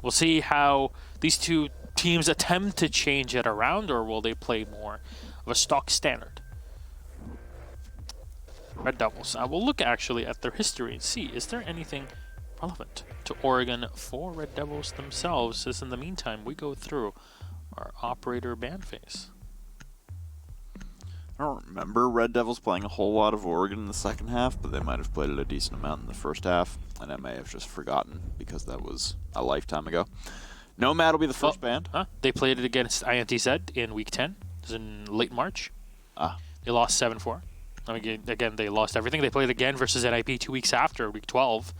We'll see how these two teams attempt to change it around, or will they play more of a stock standard? RDevilS. I will look actually at their history and see, is there anything relevant to Oregon for RDevilS themselves, as in the meantime we go through our operator ban phase. I don't remember RDevilS playing a whole lot of Oregon in the second half, but they might have played it a decent amount in the first half, and I may have just forgotten because that was a lifetime ago. Nomad will be the first band. They played it against INTZ in Week 10. It was in late March. They lost 7-4. I mean, again, they lost everything. They played again versus NIP 2 weeks after, Week 12,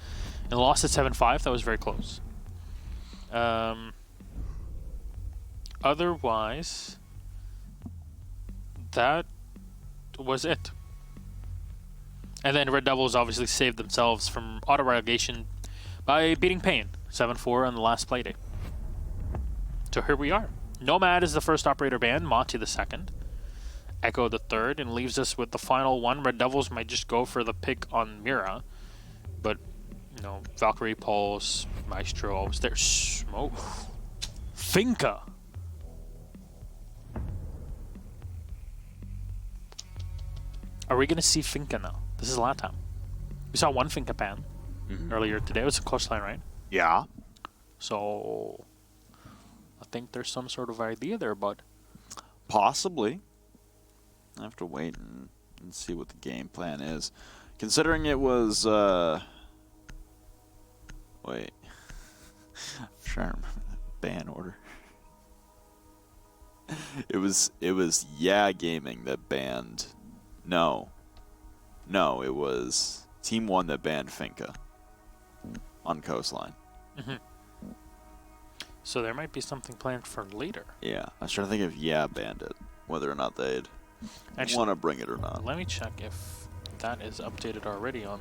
and lost at 7-5. That was very close. Otherwise, that was it. And then RDevilS obviously saved themselves from auto-relegation by beating Pain 7-4 on the last play day. So here we are. Nomad is the first operator banned, Monty the second, Echo the third, and leaves us with the final one. RDevilS might just go for the pick on Mira, but you know, Valkyrie, Pulse, Maestro, was there. Smoke. Finka. Are we going to see Finka now? This is Latam. We saw one Finka ban earlier today. It was a close line, right? Yeah. So I think there's some sort of idea there, bud. Possibly. I have to wait and see what the game plan is. Considering it was, wait. I'm trying to remember the ban order. It was YeaH Gaming that banned. No, it was Team 1 that banned Finka on Coastline. So there might be something planned for later. Yeah, I was trying to think if YeaH banned it, whether or not they'd want to bring it or not. Let me check if that is updated already on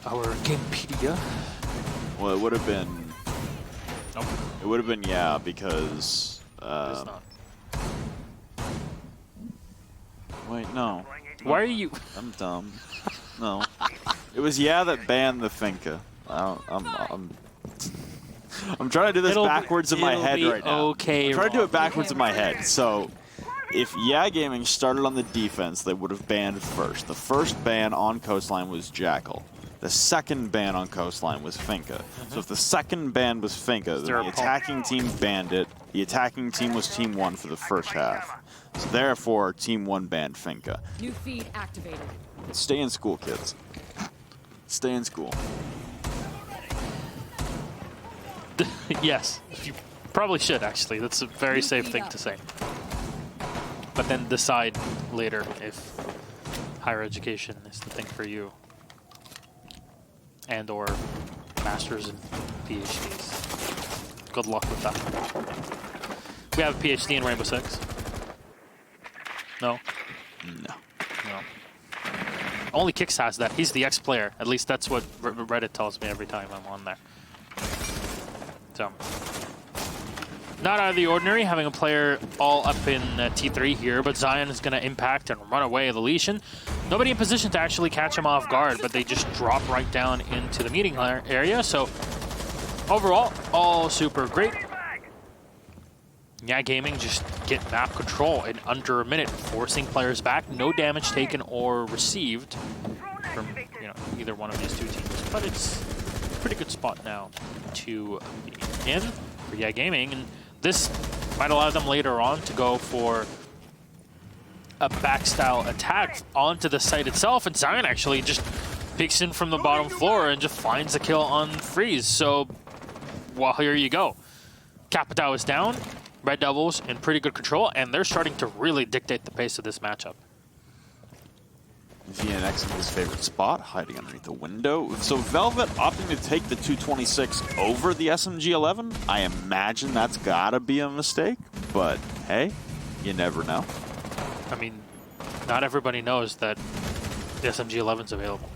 our Gamepedia. Well, it would have been. Nope. It would have been YeaH because. It's not. Wait, no. Why are you? I'm dumb. No, it was YeaH that banned the Finka. I'm trying to do this backwards in my head right now. Okay, I'm trying to do it backwards in my head. So, if YeaH Gaming started on the defense, they would have banned first. The first ban on Coastline was Jackal. The second ban on Coastline was Finka. So if the second ban was Finka, then the attacking team banned it. The attacking team was Team 1 for the first half. So therefore, Team 1 banned Finka. New feed activated. Stay in school, kids. Stay in school. Yes, you probably should, actually. That's a very safe thing to say. But then decide later if higher education is the thing for you. And or masters and PhDs. Good luck with that. We have a PhD in Rainbow 6. No? No. Only Kix has that. He's the ex-player. At least that's what Reddit tells me every time I'm on there. So, not out of the ordinary having a player all up in T3 here, but Zion is going to impact and run away the Lesion. Nobody in position to actually catch him off guard, but they just drop right down into the meeting area. So, overall, all super great. YeaH Gaming just get map control in under a minute, forcing players back. No damage taken or received from either one of these two teams, but it's a pretty good spot now to be in for YeaH Gaming, and this might allow them later on to go for a back-style attack onto the site itself, and Zion actually just peeks in from the bottom floor and just finds a kill on Freeze. So, well, here you go. Capitao is down. RDevilS in pretty good control, and they're starting to really dictate the pace of this matchup. VNX in his favorite spot, hiding underneath the window. So Velvet opting to take the 226 over the SMG-11. I imagine that's gotta be a mistake, but hey, you never know. I mean, not everybody knows that the SMG-11's available.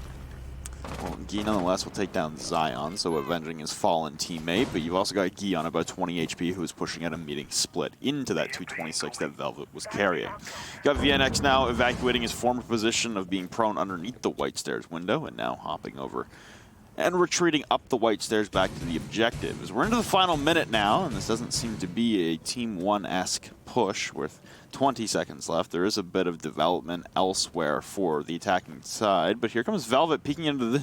Well, YeaH nonetheless will take down Zion, so avenging his fallen teammate, but you've also got YeaH on about 20 HP who is pushing out a meeting split into that 226 that Velvet was carrying. You got VNX now evacuating his former position of being prone underneath the white stairs window, and now hopping over and retreating up the white stairs back to the objectives. We're into the final minute now, and this doesn't seem to be a Team 1-esque push with 20 seconds left. There is a bit of development elsewhere for the attacking side, but here comes Velvet peeking into the...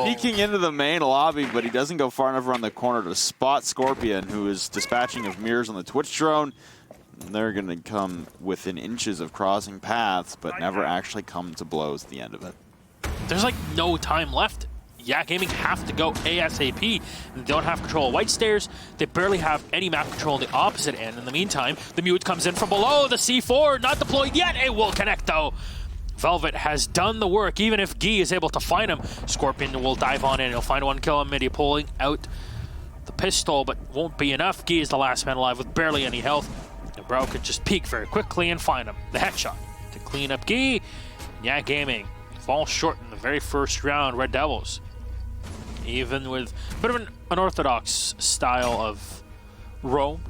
Peeking into the main lobby, but he doesn't go far enough around the corner to spot Scorpion, who is dispatching of mirrors on the Twitch drone. They're going to come within inches of crossing paths, but never actually come to blows at the end of it. There's like no time left. YeaH Gaming have to go ASAP. They don't have control of white stairs. They barely have any map control on the opposite end. In the meantime, the mute comes in from below. The C4 not deployed yet. It will connect though. Velvet has done the work. Even if YeaH is able to find him, Scorpion will dive on in. He'll find one kill on mid. Pulling out the pistol, but won't be enough. YeaH is the last man alive with barely any health. And Bro could just peek very quickly and find him. The headshot to clean up YeaH. YeaH Gaming falls short in the very first round. RDevilS, even with a bit of an unorthodox style of roam,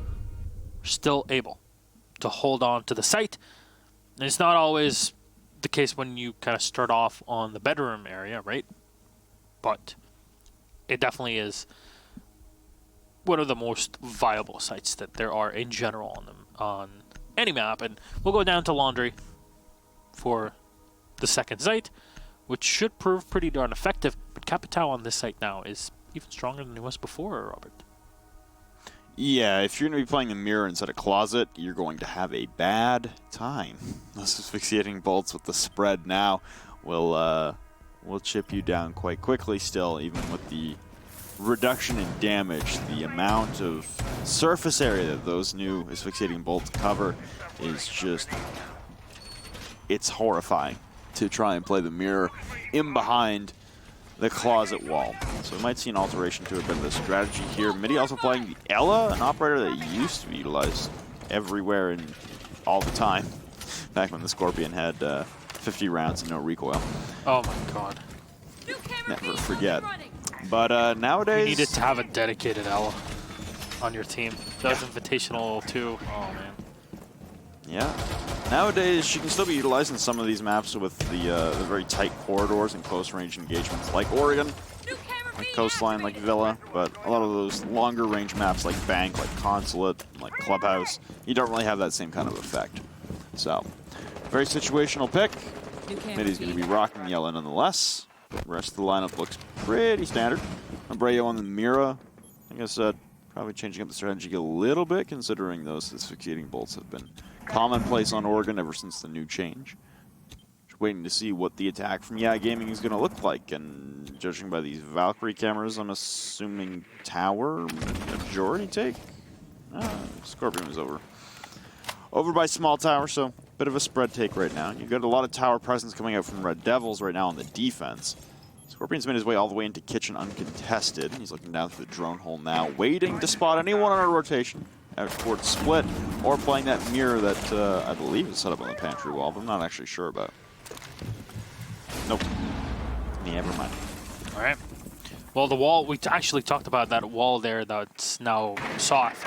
still able to hold on to the site. And it's not always the case when you kind of start off on the bedroom area, right? But it definitely is one of the most viable sites that there are in general on any map. And we'll go down to Laundry for the second site, which should prove pretty darn effective. But Capitao on this site now is even stronger than he was before, Robert. Yeah, if you're going to be playing the mirror instead of closet, you're going to have a bad time. Those asphyxiating bolts with the spread now will chip you down quite quickly still, even with the reduction in damage. The amount of surface area that those new asphyxiating bolts cover is just... it's horrifying to try and play the mirror in behind the closet wall. So we might see an alteration to a bit of the strategy here. Midi also playing the Ella, an operator that used to be utilized everywhere and all the time, back when the Scorpion had 50 rounds and no recoil. Oh my god. Never forget. But nowadays... you needed to have a dedicated Ella on your team. That was Invitational too. Oh man. Yeah. Nowadays, she can still be utilized in some of these maps with the very tight corridors and close-range engagements like Oregon, like Coastline, like Villa, but a lot of those longer-range maps like Bank, like Consulate, like Clubhouse, you don't really have that same kind of effect. So, very situational pick. Midi's going to be rocking the yellow nonetheless. The rest of the lineup looks pretty standard. Abreu on the Mira, like I said, probably changing up the strategy a little bit, considering those asphyxiating bolts have been commonplace on Oregon ever since the new change. Just waiting to see what the attack from YeaH Gaming is going to look like, and judging by these Valkyrie cameras, I'm assuming tower majority take. Scorpion was over by small tower, so bit of a spread take right now. You've got a lot of tower presence coming out from RDevilS right now on the defense. Scorpion's made his way all the way into kitchen uncontested. He's looking down through the drone hole now, waiting to spot anyone on a rotation out towards split, or playing that mirror that I believe is set up on the pantry wall, but I'm not actually sure about. Nope. Never mind. All right. Well, the wall, we actually talked about that wall there that's now soft,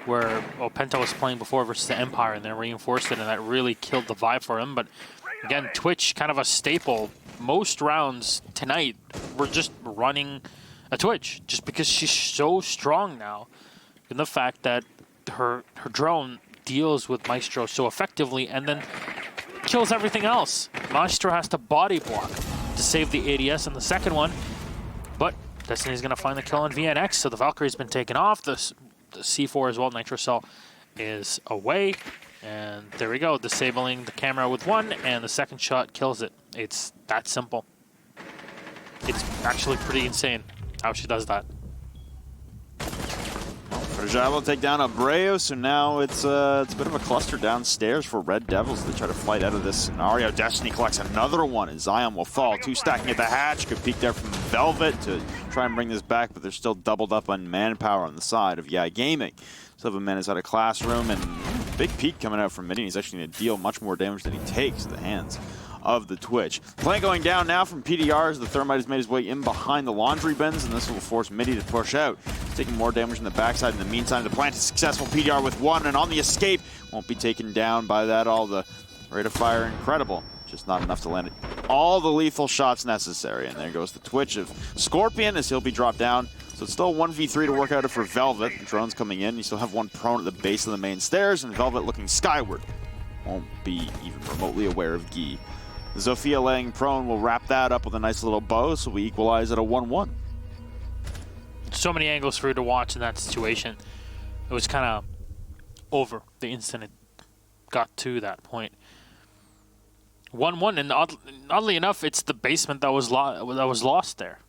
where Penta was playing before versus the Empire, and they reinforced it, and that really killed the vibe for him. But again, Twitch, kind of a staple. Most rounds tonight, we're just running a Twitch, just because she's so strong now. And the fact that her drone deals with Maestro so effectively and then kills everything else. Maestro has to body block to save the ADS in the second one, but Destiny's going to find the kill on VNX, so the Valkyrie's been taken off. The C4 as well, Nitro Cell is away, and there we go, disabling the camera with one, and the second shot kills it. It's that simple. It's actually pretty insane how she does that. Fragile will take down Abreu, so now it's a bit of a cluster downstairs for RDevilS. They try to fight out of this scenario. Destiny collects another one, and Zion will fall. Two stacking at the hatch. Could peek there from Velvet to try and bring this back, but they're still doubled up on manpower on the side of YeaH Gaming. Seven men is out of classroom, and big peek coming out from Midi. He's actually going to deal much more damage than he takes at the hands of the Twitch. Plant going down now from PDR as the Thermite has made his way in behind the laundry bins, and this will force Midi to push out. He's taking more damage in the backside. In the meantime, the plant is successful. PDR with one, and on the escape, won't be taken down by that all. The rate of fire incredible, just not enough to land it all the lethal shots necessary. And there goes the twitch of Scorpion as he'll be dropped down. So it's still 1v3 to work out for Velvet. The drone's coming in. You still have one prone at the base of the main stairs, and Velvet looking skyward. Won't be even remotely aware of YeaH. Zofia laying prone will wrap that up with a nice little bow, so we equalize at a 1-1. So many angles for you to watch in that situation. It was kind of over the instant it got to that point. 1-1, and oddly enough, it's the basement that was lost there.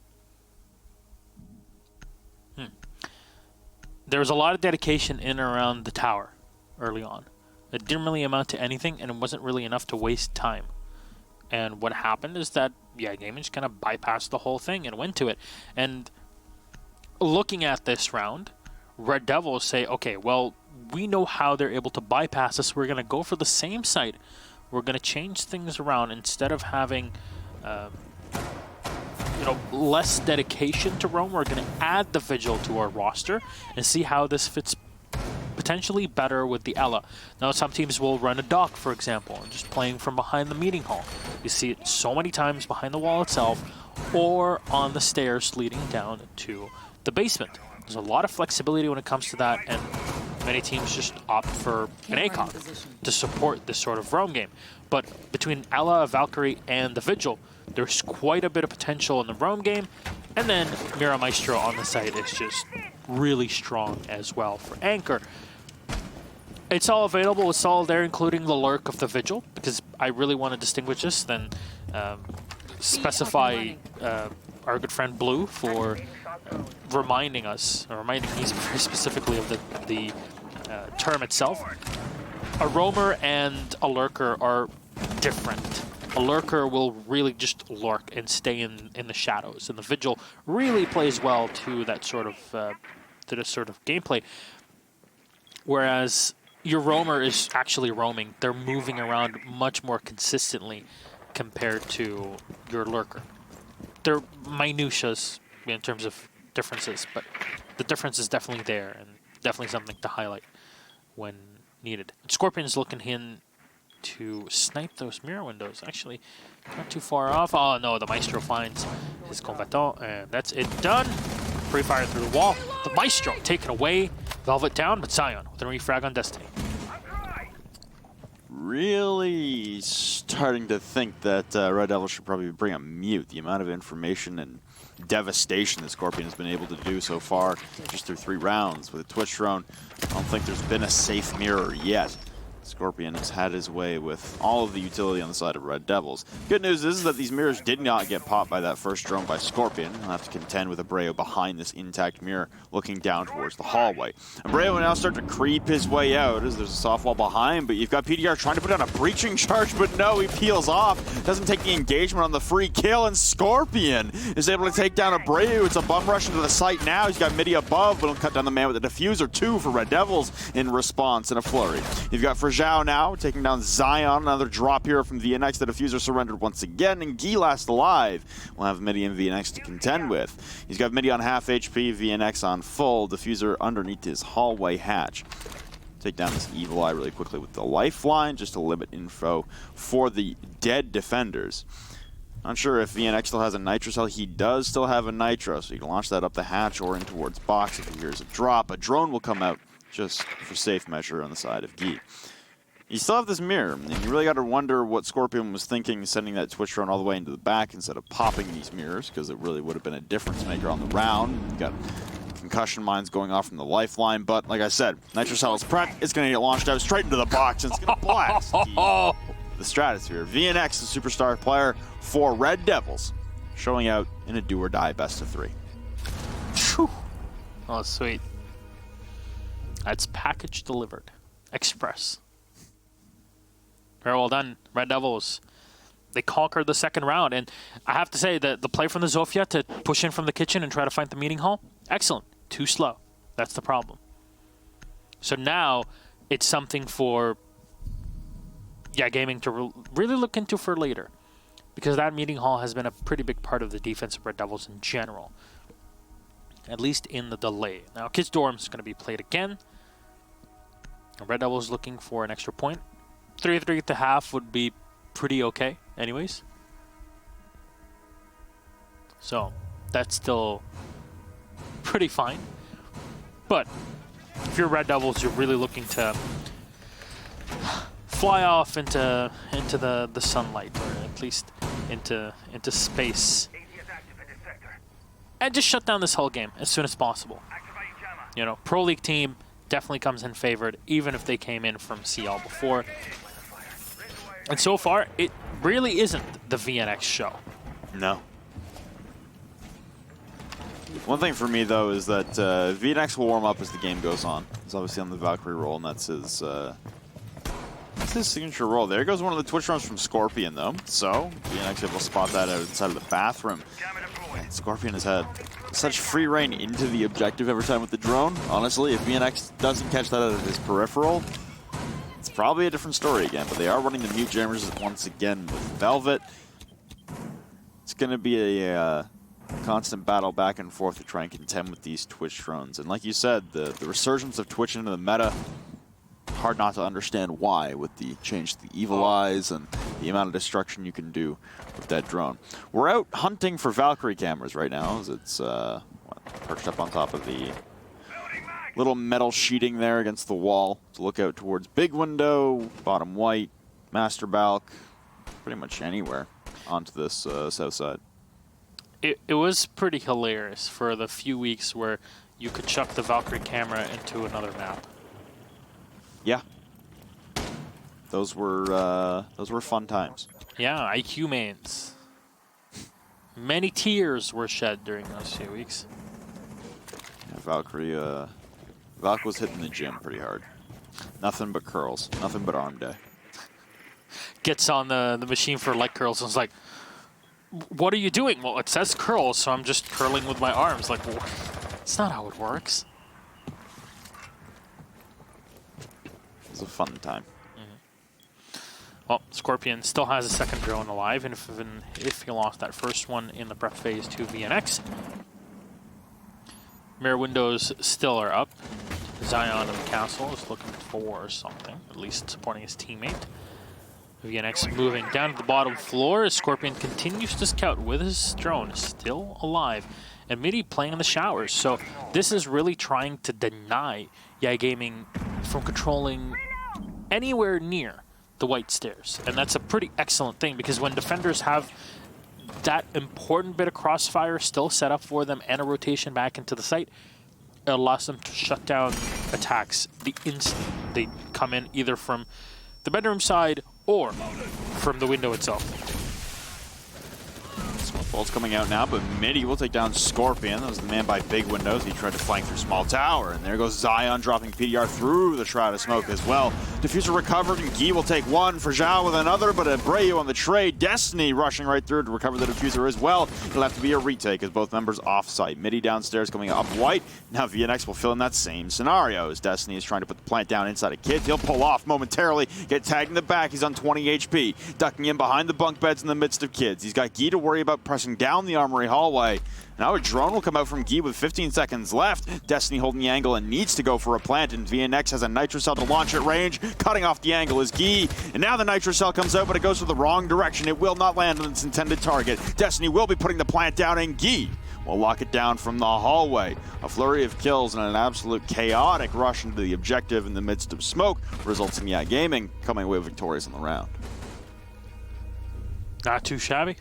There was a lot of dedication in and around the tower early on. It didn't really amount to anything, and it wasn't really enough to waste time. And what happened is that YeaH Gaming just kind of bypassed the whole thing and went to it. And looking at this round, RDevilS say, okay, well, we know how they're able to bypass us. We're going to go for the same site. We're going to change things around. Instead of having less dedication to roam, we're going to add the Vigil to our roster and see how this fits potentially better with the Ela. Now, some teams will run a dock, for example, and just playing from behind the meeting hall. You see it so many times behind the wall itself or on the stairs leading down to the basement. There's a lot of flexibility when it comes to that, and many teams just opt for an ACOG to support this sort of roam game. But between Ela, Valkyrie, and the Vigil, there's quite a bit of potential in the roam game, and then Mira Maestro on the site is just really strong as well for Anchor. It's all available, it's all there, including the lurk of the Vigil, because I really want to distinguish this, then specify our good friend Blue for reminding us, or reminding me very specifically of the term itself. A roamer and a lurker are different. A lurker will really just lurk and stay in the shadows, and the Vigil really plays well to that sort of gameplay. Whereas your roamer is actually roaming; they're moving around much more consistently compared to your lurker. They're minutiae in terms of differences, but the difference is definitely there, and definitely something to highlight when needed. Scorpion is looking in to snipe those mirror windows. Actually, not too far off. Oh no, the Maestro finds his combatant, and that's it done. Free fire through the wall. The Maestro taken away. Velvet down, but Zion with a refrag on Destiny. Really starting to think that RDevilS should probably bring a mute. The amount of information and devastation that Scorpion has been able to do so far, just through 3 rounds with a Twitch drone. I don't think there's been a safe mirror yet. Scorpion has had his way with all of the utility on the side of RDevilS. Good news is that these mirrors did not get popped by that first drone by Scorpion. He'll have to contend with Abreu behind this intact mirror, looking down towards the hallway. Abreu will now start to creep his way out as there's a soft wall behind, but you've got PDR trying to put down a breaching charge, but no, he peels off. Doesn't take the engagement on the free kill, and Scorpion is able to take down Abreu. It's a bum rush into the site now. He's got Midi above, but he'll cut down the man with a diffuser, 2 for RDevilS in response in a flurry. You've got Zhao now taking down Zion. Another drop here from VNX. The diffuser surrendered once again, and YeaH last alive. We'll have Midi and VNX to contend with. He's got Midi on half HP, VNX on full. Diffuser underneath his hallway hatch. Take down this Evil Eye really quickly with the lifeline, just to limit info for the dead defenders. Not sure if VNX still has a Nitro cell. He does still have a Nitro, so you can launch that up the hatch or in towards box if he hears a drop. A drone will come out just for safe measure on the side of YeaH. You still have this mirror, and you really got to wonder what Scorpion was thinking sending that Twitch drone all the way into the back instead of popping these mirrors, because it really would have been a difference maker on the round. You got concussion mines going off from the lifeline, but like I said, Nitro Cell is prepped. It's going to get launched out straight into the box, and it's going to blast the stratosphere. VNX, the superstar player for RDevilS, showing out in a do-or-die best-of-3. Whew. Oh, sweet. That's package delivered. Express. Very well done, RDevilS. They conquered the second round, and I have to say that the play from the Zofia to push in from the kitchen and try to find the meeting hall, excellent. Too slow. That's the problem. So now it's something for YeaH Gaming to really look into for later, because that meeting hall has been a pretty big part of the defense of RDevilS in general, at least in the delay. Now, Kids Dorm is going to be played again. RDevilS looking for an extra point. 3-3 at the half would be pretty okay anyways. So that's still pretty fine. But if you're Red Devils, you're really looking to fly off into the sunlight, or at least into space, and just shut down this whole game as soon as possible. You know, Pro League team definitely comes in favored, even if they came in from CL before. And so far, it really isn't the VNX show. No. One thing for me, though, is that VNX will warm up as the game goes on. He's obviously on the Valkyrie roll, and that's his signature roll. There goes one of the Twitch runs from Scorpion, though. So, VNX able to spot that out inside of the bathroom. And Scorpion has had such free reign into the objective every time with the drone. Honestly, if VNX doesn't catch that out of his peripheral, it's probably a different story again. But they are running the mute jammers once again with Velvet. It's going to be a constant battle back and forth to try and contend with these Twitch drones. And like you said, the resurgence of Twitch into the meta, hard not to understand why with the change to the evil eyes and the amount of destruction you can do with that drone. We're out hunting for Valkyrie cameras right now, as it's perched up on top of the little metal sheeting there against the wall to look out towards big window, bottom white, master balk, pretty much anywhere onto this south side. It was pretty hilarious for the few weeks where you could chuck the Valkyrie camera into another map. Yeah. Those were fun times. Yeah, IQ mains. Many tears were shed during those few weeks. Yeah, Valkyrie, Valk was hitting the gym pretty hard. Nothing but curls. Nothing but arm day. Gets on the machine for leg curls and was like, what are you doing? Well, it says curls, so I'm just curling with my arms. Like, well, it's not how it works. It was a fun time. Well, Scorpion still has a second drone alive, and if he lost that first one in the prep phase to VNX. Mirror windows still are up. Zion in the castle is looking for something, at least supporting his teammate. VNX moving down to the bottom floor as Scorpion continues to scout with his drone still alive. And Midi playing in the showers. So this is really trying to deny YeaH Gaming from controlling anywhere near the white stairs. And that's a pretty excellent thing, because when defenders have that important bit of crossfire still set up for them and a rotation back into the site, it allows them to shut down attacks the instant they come in, either from the bedroom side or from the window itself. Smoke bolts coming out now, but Midi will take down Scorpion. That was the man by big windows. He tried to flank through small tower, and there goes Zion dropping PDR through the shroud of smoke as well. Diffuser recovered, and YeaH will take one for Zhao with another, but Abreu on the trade. Destiny rushing right through to recover the diffuser as well. It'll have to be a retake as both members off-site. Midi downstairs coming up white. Now VNX will fill in that same scenario as Destiny is trying to put the plant down inside of Kids. He'll pull off momentarily, get tagged in the back. He's on 20 HP, ducking in behind the bunk beds in the midst of Kids. He's got YeaH to worry about pressing down the armory hallway. Now a drone will come out from YeaH with 15 seconds left. Destiny holding the angle and needs to go for a plant, and VNX has a Nitro Cell to launch at range. Cutting off the angle is YeaH, and now the Nitro Cell comes out, but it goes to the wrong direction. It will not land on its intended target. Destiny will be putting the plant down, and YeaH will lock it down from the hallway. A flurry of kills and an absolute chaotic rush into the objective in the midst of smoke results in YeaH Gaming coming away victorious in the round. Not too shabby.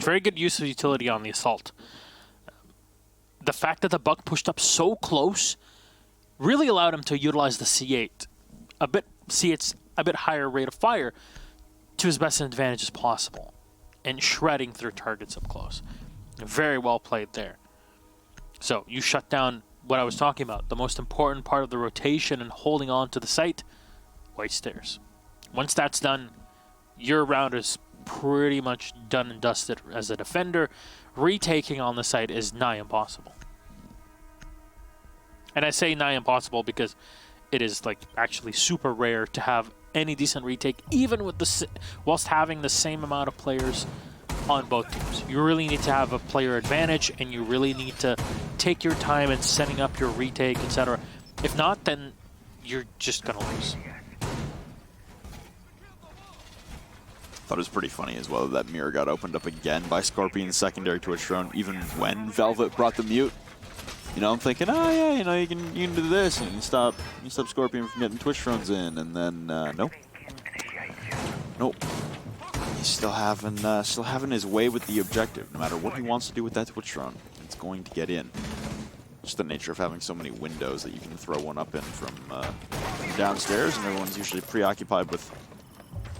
Very good use of utility on the assault. The fact that the Buck pushed up so close really allowed him to utilize the C8 C8's a bit higher rate of fire to his best advantage as possible, and shredding through targets up close. Very well played there. So you shut down what I was talking about, the most important part of the rotation and holding on to the site, white stairs. Once that's done, your round is pretty much done and dusted as a defender. Retaking on the site is nigh impossible. And I say nigh impossible because it is like actually super rare to have any decent retake, even with whilst having the same amount of players on both teams. You really need to have a player advantage, and you really need to take your time in setting up your retake, etc. If not, then you're just gonna lose. But it was pretty funny as well that mirror got opened up again by Scorpion's secondary Twitch drone, even when Velvet brought the mute. You know, I'm thinking, oh yeah, you know, you can do this and you stop Scorpion from getting Twitch drones in, and then nope. He's still having his way with the objective. No matter what he wants to do with that Twitch drone, it's going to get in. Just the nature of having so many windows that you can throw one up in from downstairs, and everyone's usually preoccupied with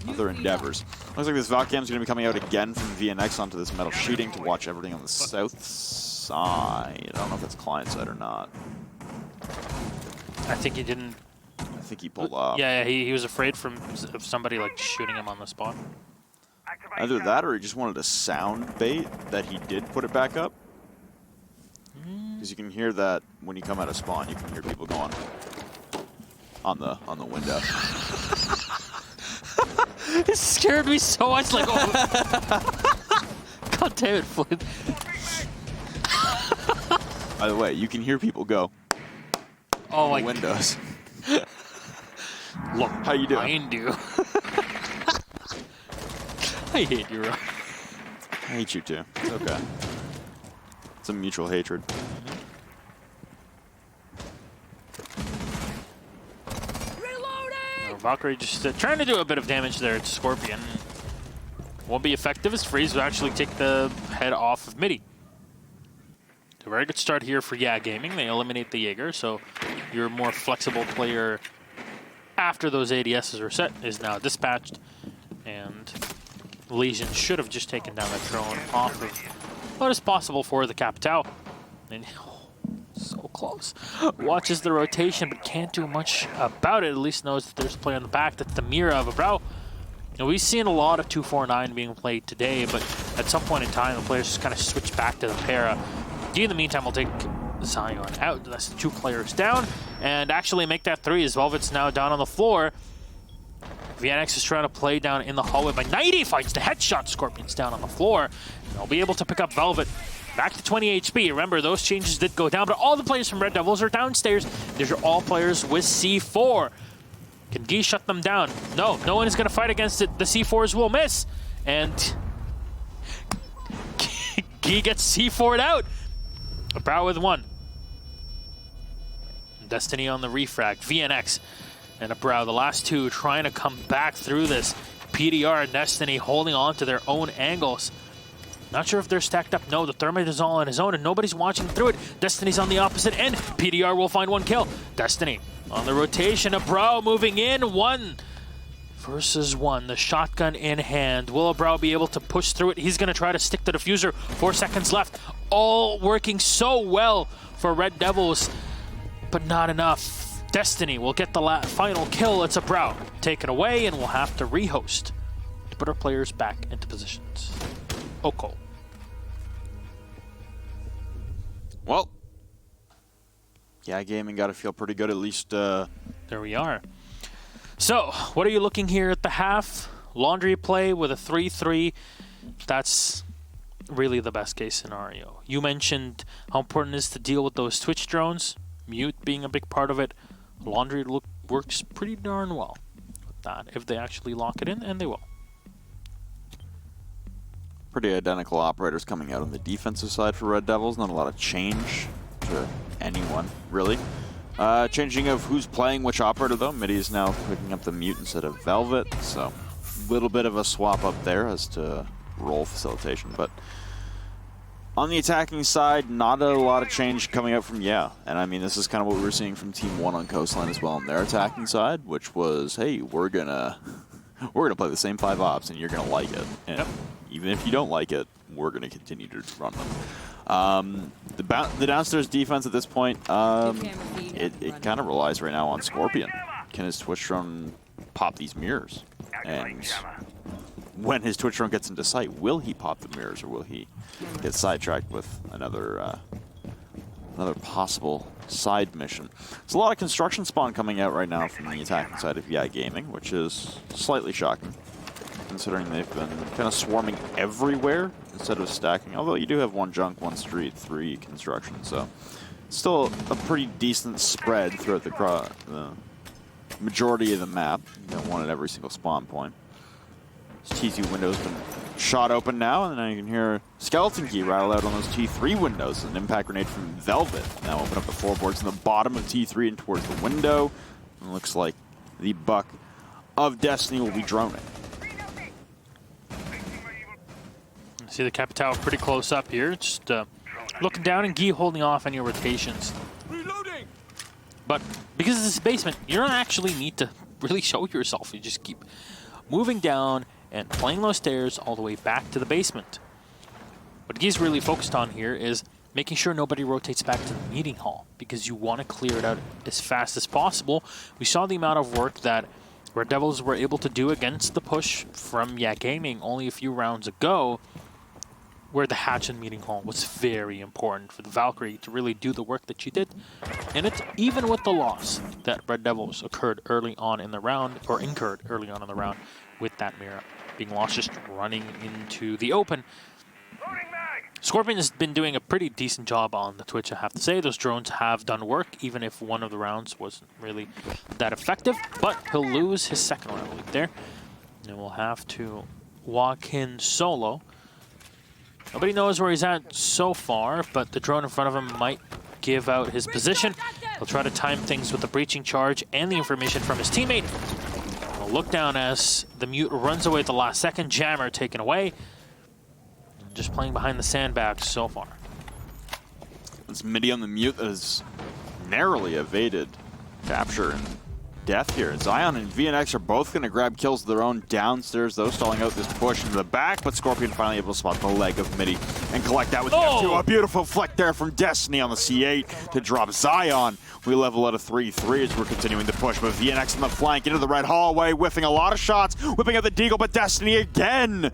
other endeavors. Looks like this Valcam is going to be coming out again from VNX onto this metal sheeting to watch everything on the south side. I don't know if that's client side or not. I think he didn't. I think he pulled off. Yeah, he was afraid of somebody like shooting him on the spot. Either that or he just wanted a sound bait that he did put it back up. Because you can hear that when you come out of spawn, you can hear people going on the window. It scared me so much, like, oh. God damn it, Flynn. By the way, you can hear people go on the windows. Look, how you doing? Behind you. I hate you, Rob. I hate you too. It's okay. It's a mutual hatred. Valkyrie just trying to do a bit of damage there to Scorpion. Won't be effective as Freeze will actually take the head off of Midi. A very good start here for YeaH Gaming. They eliminate the Jaeger, so your more flexible player after those ADSs are set is now dispatched. And Legion should have just taken down that drone off of what is possible for the Capitao. And so close. Watches the rotation, but can't do much about it. At least knows that there's a player on the back. That's the Mira of Abrao. And we've seen a lot of 2-4-9 being played today, but at some point in time, the players just kind of switch back to the para. In the meantime, we'll take Zion out. That's the 2 players down, and actually make that 3 as Velvet's now down on the floor. VNX is trying to play down in the hallway, but 90 finds the headshot. Scorpion's down on the floor. They'll be able to pick up Velvet. Back to 20 HP. Remember, those changes did go down, but all the players from RDevilS are downstairs. These are all players with C4. Can Guy shut them down? No, no one is going to fight against it. The C4s will miss. And Guy gets C4'd out. Abrao with 1. Destiny on the refrag. VNX and Abrao, the last 2, trying to come back through this. PDR and Destiny holding on to their own angles. Not sure if they're stacked up. No, the Thermite is all on his own, and nobody's watching through it. Destiny's on the opposite end. PDR will find 1 kill. Destiny on the rotation. Abrao moving in. 1 versus 1. The shotgun in hand. Will Abrao be able to push through it? He's going to try to stick the diffuser. 4 seconds left. All working so well for RDevilS, but not enough. Destiny will get the final kill. It's Abrao taken away, and we'll have to rehost to put our players back into positions. Oko. Well, YeaH Gaming got to feel pretty good, at least. There we are. So, what are you looking here at the half? Laundry play with a 3-3. That's really the best case scenario. You mentioned how important it is to deal with those Twitch drones, mute being a big part of it. Laundry works pretty darn well with that, if they actually lock it in, and they will. Pretty identical operators coming out on the defensive side for RDevilS. Not a lot of change to anyone, really. Changing of who's playing which operator, though. Midi is now picking up the mute instead of Velvet, so a little bit of a swap up there as to role facilitation. But on the attacking side, not a lot of change coming out from YeaH. And I mean, this is kind of what we were seeing from Team 1 on Coastline as well on their attacking side, which was, hey, we're gonna play the same 5 ops and you're gonna like it. And yep. Even if you don't like it, we're going to continue to run them. The downstairs defense at this point, it kind of relies right now on Scorpion. Can his Twitch drone pop these mirrors? And when his Twitch drone gets into sight, will he pop the mirrors, or will he get sidetracked with another possible side mission? There's a lot of construction spawn coming out right now from the attacking side of YeaH Gaming, which is slightly shocking, considering they've been kind of swarming everywhere instead of stacking. Although you do have 1 junk, 1 street, 3 construction, so still a pretty decent spread throughout the majority of the map. You don't want at every single spawn point. This T2 window's been shot open now, and then you can hear Skeleton Key rattle out on those T3 windows. An impact grenade from Velvet. Now open up the floorboards in the bottom of T3 and towards the window. It looks like the buck of Destiny will be droning. See the Capitao pretty close up here. Just looking down and YeaH holding off any rotations. Reloading. But because this is basement, you don't actually need to really show yourself. You just keep moving down and playing those stairs all the way back to the basement. What YeaH's really focused on here is making sure nobody rotates back to the meeting hall, because you want to clear it out as fast as possible. We saw the amount of work that RDevilS were able to do against the push from YeaH Gaming only a few rounds ago, where the hatch and meeting hall was very important for the Valkyrie to really do the work that she did. And it's even with the loss that RDevilS occurred early on in the round, or incurred early on in the round, with that mirror being lost just running into the open. Scorpion has been doing a pretty decent job on the Twitch, I have to say. Those drones have done work, even if one of the rounds wasn't really that effective. But he'll lose his second round, I believe, there. And we'll have to walk in solo. Nobody knows where he's at so far, but the drone in front of him might give out his position. He'll try to time things with the breaching charge and the information from his teammate. We'll look down as the mute runs away at the last second. Jammer taken away. Just playing behind the sandbags so far. This midi on the mute has narrowly evaded capture and death here. Zion and VNX are both going to grab kills of their own downstairs, though, stalling out this push into the back, but Scorpion finally able to spot the leg of midi and collect that with the F2. A beautiful flick there from Destiny on the C8 to drop Zion. We level out a 3-3 as we're continuing to push, but VNX on the flank into the red hallway, whiffing a lot of shots, whipping out the deagle, but Destiny again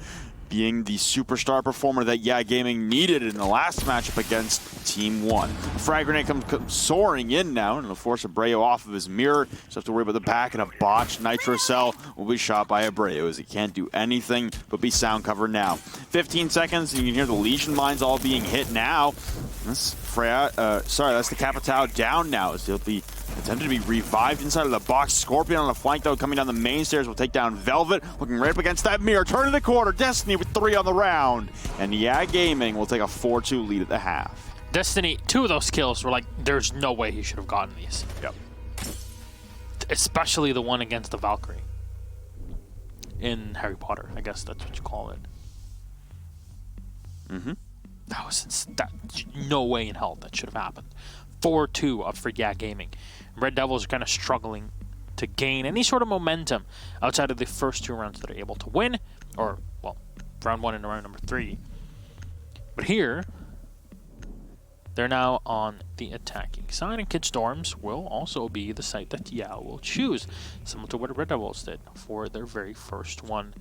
being the superstar performer that YeaH Gaming needed in the last matchup against Team 1. Frag grenade comes soaring in now, and it'll force Abreu off of his mirror. Just have to worry about the back, and a botched Nitro Cell will be shot by Abreu, as he can't do anything but be sound cover now. 15 seconds, and you can hear the Legion mines all being hit now. That's that's the Capitao down now, as he'll be attempted to be revived inside of the box. Scorpion on the flank, though, coming down the main stairs will take down Velvet, looking right up against that mirror. Turning the corner, Destiny with 3 on the round. And YeaH Gaming will take a 4-2 lead at the half. Destiny, 2 of those kills were like, there's no way he should have gotten these. Yep. Especially the one against the Valkyrie. In Harry Potter, I guess that's what you call it. Mm-hmm. No way in hell that should have happened. 4-2 up for YeaH Gaming. RDevilS are kind of struggling to gain any sort of momentum outside of the first 2 rounds that are able to win, or, well, round 1 and round number 3. But here, they're now on the attacking side, and Kid Storms will also be the site that YeaH will choose, similar to what RDevilS did for their very first one.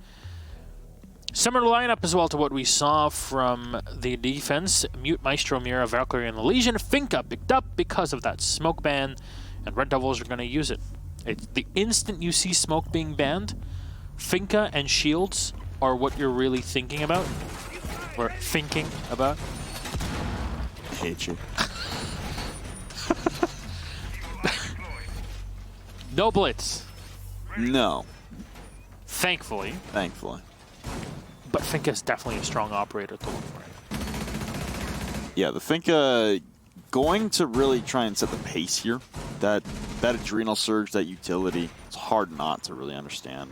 Similar lineup as well to what we saw from the defense. Mute, Maestro, Mira, Valkyrie, and the Legion. Finka picked up because of that smoke ban, and RDevilS are going to use it. It's the instant you see smoke being banned, Finka and shields are what you're really thinking about, or thinking about. I hate you. No blitz. No. Thankfully. Thankfully. But Finka is definitely a strong operator to look for. Yeah, the Finka going to really try and set the pace here. That adrenal surge, that utility, it's hard not to really understand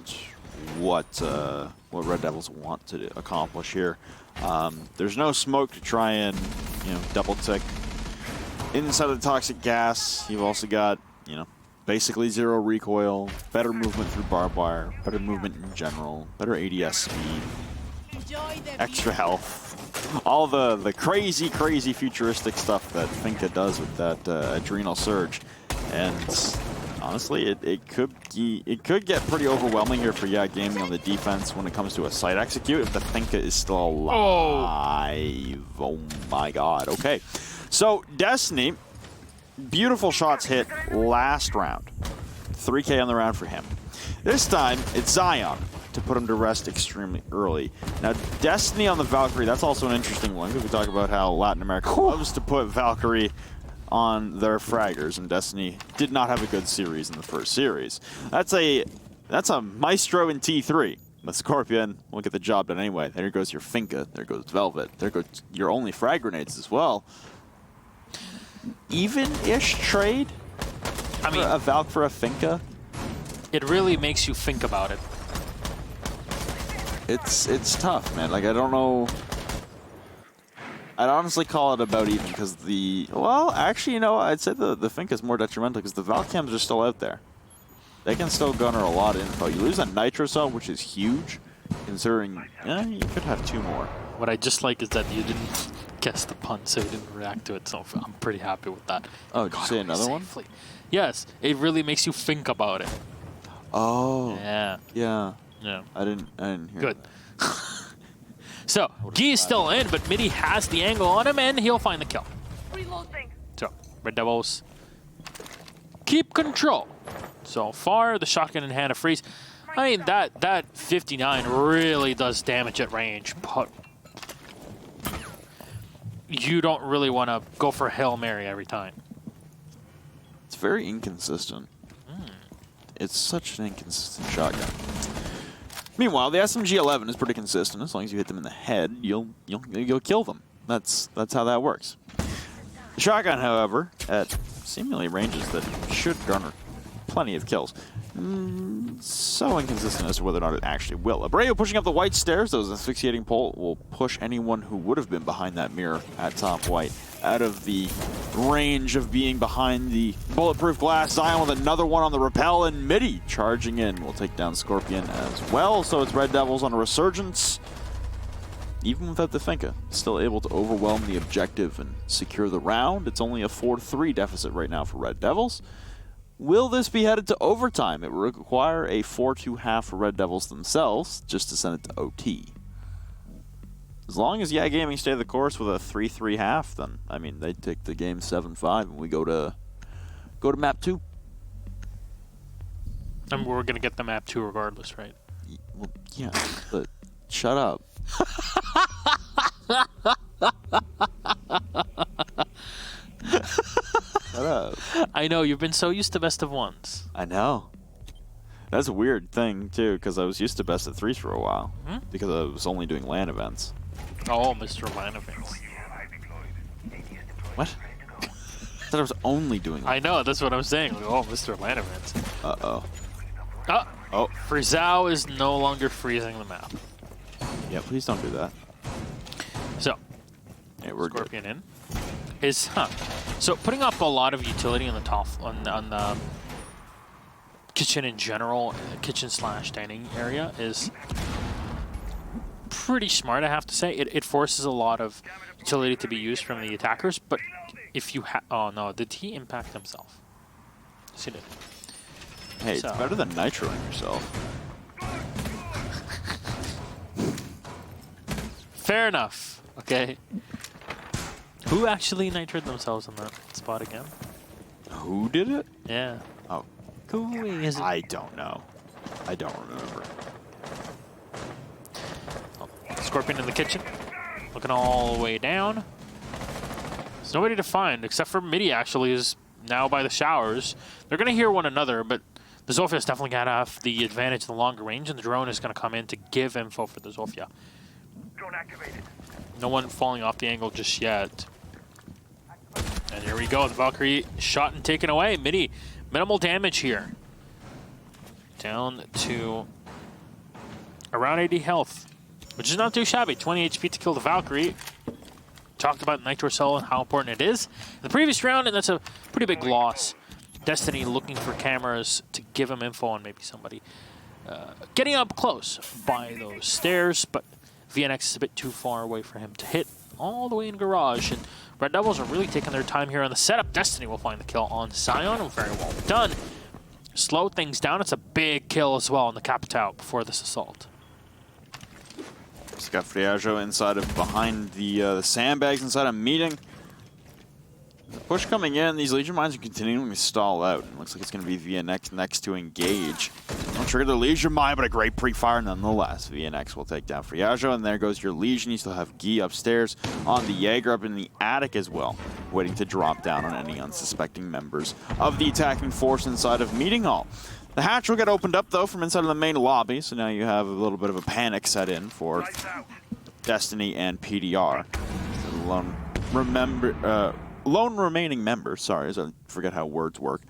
what RDevilS want to accomplish here. There's no smoke to try and, double tick inside of the toxic gas. You've also got, basically 0 recoil, better movement through barbed wire, better movement in general, better ADS speed, extra health, all the crazy futuristic stuff that Finka does with that adrenal surge. And honestly, it could get pretty overwhelming here for YeaH Gaming on the defense when it comes to a site execute if the Finka is still alive. Oh my god. Okay. So Destiny, beautiful shots hit last round. 3K on the round for him. This time, it's Zion to put him to rest extremely early. Now, Destiny on the Valkyrie, that's also an interesting one, because we talk about how Latin America loves to put Valkyrie on their fraggers, and Destiny did not have a good series in the first series. That's a Maestro in T3. With Scorpion, we'll get the job done anyway. There goes your Finka. There goes Velvet. There goes your only frag grenades as well. Even-ish trade? I mean, a Valk for a Finka? It really makes you think about it. It's tough, man. Like, I don't know. I'd honestly call it about even because well, actually, you know, I'd say the Finka is more detrimental because the Valcams are still out there. They can still gunner a lot of info. You lose that Nitro Cell, which is huge, considering you could have 2 more. What I just like is that you didn't guess the pun, so you didn't react to it, so I'm pretty happy with that. Oh, did you say another one? Yes, it really makes you think about it. Oh. Yeah. Yeah. Yeah. I didn't hear Good. that. So, Guy is still in, but Midi has the angle on him, and he'll find the kill. So, RDevilS keep control. So far, the shotgun in hand of freeze. I mean, that 59 really does damage at range, but you don't really want to go for a Hail Mary every time. It's very inconsistent. It's such an inconsistent shotgun. Meanwhile, the SMG-11 is pretty consistent. As long as you hit them in the head, you'll kill them. That's how that works. The shotgun, however, at seemingly ranges that should garner plenty of kills. So inconsistent as to whether or not it actually will. Abreu pushing up the white stairs. Those asphyxiating pole will push anyone who would have been behind that mirror at top white out of the range of being behind the bulletproof glass. Zion with another one on the rappel, and Midi charging in will take down Scorpion as well. So it's RDevilS on a resurgence. Even without the Finka, still able to overwhelm the objective and secure the round. It's only a 4-3 deficit right now for RDevilS. Will this be headed to overtime? It will require a 4-2 half for RDevilS themselves just to send it to OT. As long as YeaH Gaming stay the course with a 3-3 half, then, I mean, they take the game 7-5 and we go to map 2. And we're going to get the map 2 regardless, right? Well, yeah, but shut up. Shut up. I know, you've been so used to best of ones. I know. That's a weird thing, too, because I was used to best of 3s for a while. Because I was only doing LAN events. Oh, Mr. LAN events. What? I thought I was only doing LAN. I know, that's what I'm saying. Like, oh, Mr. LAN events. Uh-oh. Oh, Frizzao is no longer freezing the map. Yeah, please don't do that. So, yeah, we're Scorpion in. So putting up a lot of utility on the top, on the kitchen in general, kitchen/dining area is pretty smart, I have to say. It forces a lot of utility to be used from the attackers, but if you oh no, did he impact himself? Yes, he did. Hey, it's better than nitroing yourself. Fair enough. Okay. Who actually nitroed themselves in that spot again? Who did it? Yeah. Oh. Who is it? I don't know. I don't remember. Scorpion in the kitchen. Looking all the way down. There's nobody to find, except for Midi actually is now by the showers. They're going to hear one another, but the Zofia is definitely going to have the advantage in the longer range, and the drone is going to come in to give info for the Zofia. Drone activated. No one falling off the angle just yet. And here we go, the Valkyrie shot and taken away. Midi, minimal damage here. Down to around 80 health, which is not too shabby. 20 HP to kill the Valkyrie. Talked about Nitro Cell and how important it is in the previous round, and that's a pretty big loss. Destiny looking for cameras to give him info on maybe somebody getting up close by those stairs, but VNX is a bit too far away for him to hit all the way in garage, and RDevilS are really taking their time here on the setup. Destiny will find the kill on Zion, and very well done. Slow things down. It's a big kill as well on the Capitao before this assault. He's got Friajo inside of behind the sandbags inside a meeting. The push coming in, these Legion mines are continuing to stall out. It looks like it's going to be VNX next to engage. Don't trigger the Legion mine, but a great pre-fire nonetheless. VNX will take down Friajo, and there goes your Legion. You still have Guy upstairs on the Jaeger up in the attic as well, waiting to drop down on any unsuspecting members of the attacking force inside of Meeting Hall. The hatch will get opened up, though, from inside of the main lobby, so now you have a little bit of a panic set in for Destiny and PDR. The lone remaining member, sorry, I forget how words work,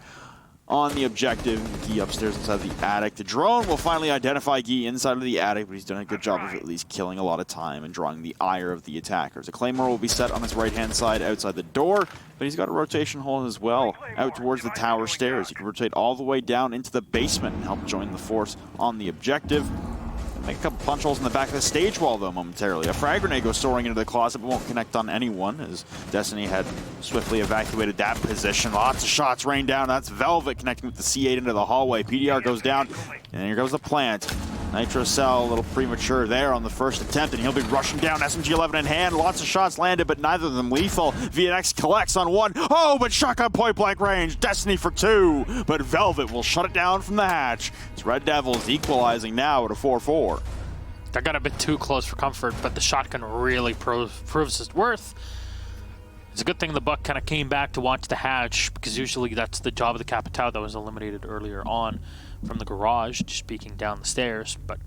on the objective. YeaH upstairs inside the attic. The drone will finally identify YeaH inside of the attic, but he's done a good job of at least killing a lot of time and drawing the ire of the attackers. A claymore will be set on his right-hand side outside the door, but he's got a rotation hole as well out towards the tower stairs. He can rotate all the way down into the basement and help join the force on the objective. Make a couple punch holes in the back of the stage wall, though, momentarily. A frag grenade goes soaring into the closet, but won't connect on anyone, as Destiny had swiftly evacuated that position. Lots of shots rain down. That's Velvet connecting with the C8 into the hallway. PDR goes down, and here goes the plant. NitroCell, a little premature there on the first attempt, and he'll be rushing down, SMG-11 in hand. Lots of shots landed, but neither of them lethal. YeaH collects on one. Oh, but shotgun point-blank range. Destiny for two, but Velvet will shut it down from the hatch. It's RDevilS equalizing now at a 4-4. That got a bit too close for comfort, but the shotgun really proves its worth. It's a good thing the Buck kind of came back to watch the hatch, because usually that's the job of the Capitao that was eliminated earlier on from the garage, just peeking down the stairs. But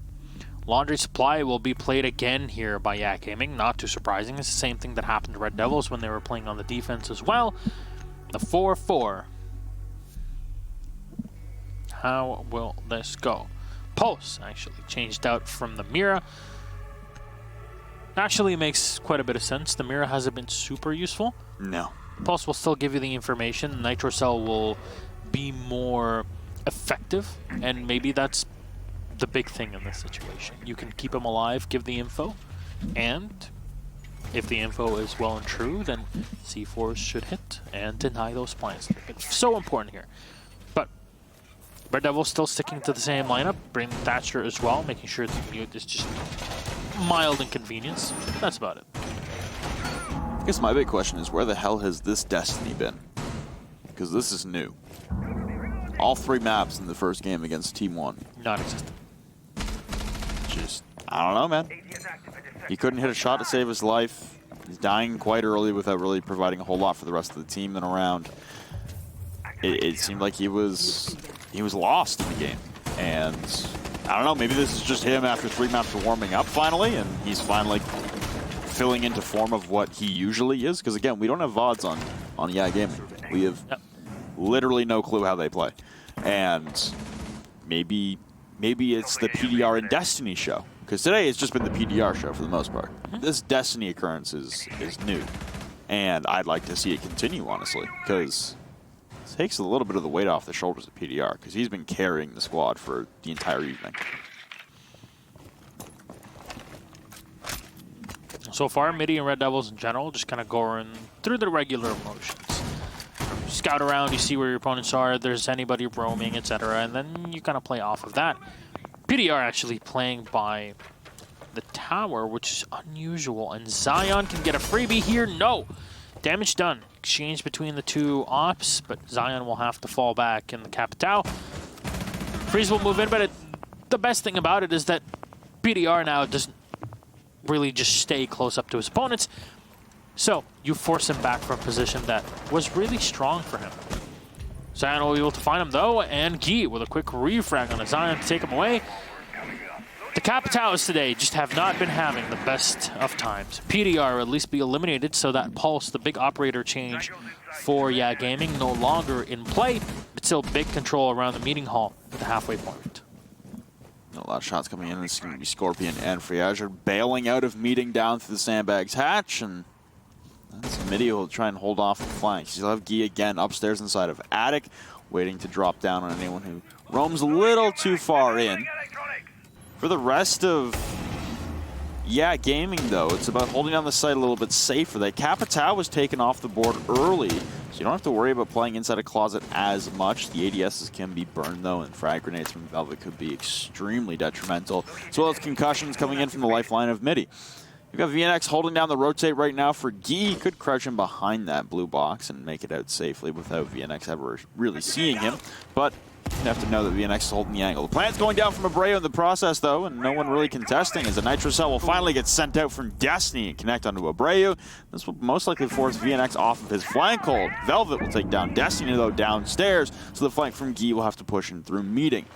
Laundry Supply will be played again here by YeaH Gaming. Not too surprising. It's the same thing that happened to RDevilS when they were playing on the defense as well. The 4-4. How will this go? Pulse actually changed out from the Mira. Actually makes quite a bit of sense. The Mira hasn't been super useful. No. Pulse will still give you the information. NitroCell will be more effective, and maybe that's the big thing in this situation. You can keep him alive, give the info, and if the info is well and true, then C4s should hit and deny those plants. It's so important here. But RDevilS still sticking to the same lineup, bringing Thatcher as well, making sure the mute is just mild inconvenience. That's about it. I guess my big question is, where the hell has this Destiny been? Because this is new. All three maps in the first game against Team 1. Non-existent. Just, I don't know, man. He couldn't hit a shot to save his life. He's dying quite early without really providing a whole lot for the rest of the team then around. It seemed like he was lost in the game. And I don't know, maybe this is just him after 3 maps of warming up finally, and he's finally filling into form of what he usually is. Because again, we don't have VODs on YeaH Gaming. We have literally no clue how they play. And maybe it's the PDR and Destiny show. Because today it's just been the PDR show for the most part. This Destiny occurrence is new. And I'd like to see it continue, honestly. Because it takes a little bit of the weight off the shoulders of PDR. Because he's been carrying the squad for the entire evening. So far, Midi and RDevilS in general just kind of going through the regular motions. Scout around, you see where your opponents are, if there's anybody roaming, etc., and then you kind of play off of that. PDR actually playing by the tower, which is unusual, and Zion can get a freebie here. No! Damage done. Exchange between the two ops, but Zion will have to fall back in the Capitao. Freeze will move in, but the best thing about it is that PDR now doesn't really just stay close up to his opponents. So, you force him back from a position that was really strong for him. Zion will be able to find him, though, and YeaH with a quick refrag on the Zion to take him away. The Capitaos today just have not been having the best of times. PDR will at least be eliminated, so that Pulse, the big operator change for YeaH Gaming, no longer in play, but still big control around the meeting hall at the halfway point. A lot of shots coming in. This is going to be Scorpion and Freyager bailing out of meeting down through the sandbags hatch, and Midi will try and hold off the flanks. You'll have YeaH again upstairs inside of attic, waiting to drop down on anyone who roams a little too far in. For the rest of YeaH Gaming, though, it's about holding down the site a little bit safer. The Capitao was taken off the board early, so you don't have to worry about playing inside a closet as much. The ADSs can be burned, though, and frag grenades from Velvet could be extremely detrimental, as well as concussions coming in from the lifeline of Midi. You've got YeaH holding down the rotate right now for YeaH. Could crouch him behind that blue box and make it out safely without YeaH ever really seeing him. But You have to know that VNX is holding the angle. The plant's going down from Abreu in the process, though, and no one really contesting as a Nitro Cell will finally get sent out from Destiny and connect onto Abreu. This will most likely force VNX off of his flank hold. Velvet will take down Destiny, though, downstairs, so the flank from YeaH will have to push in through meeting.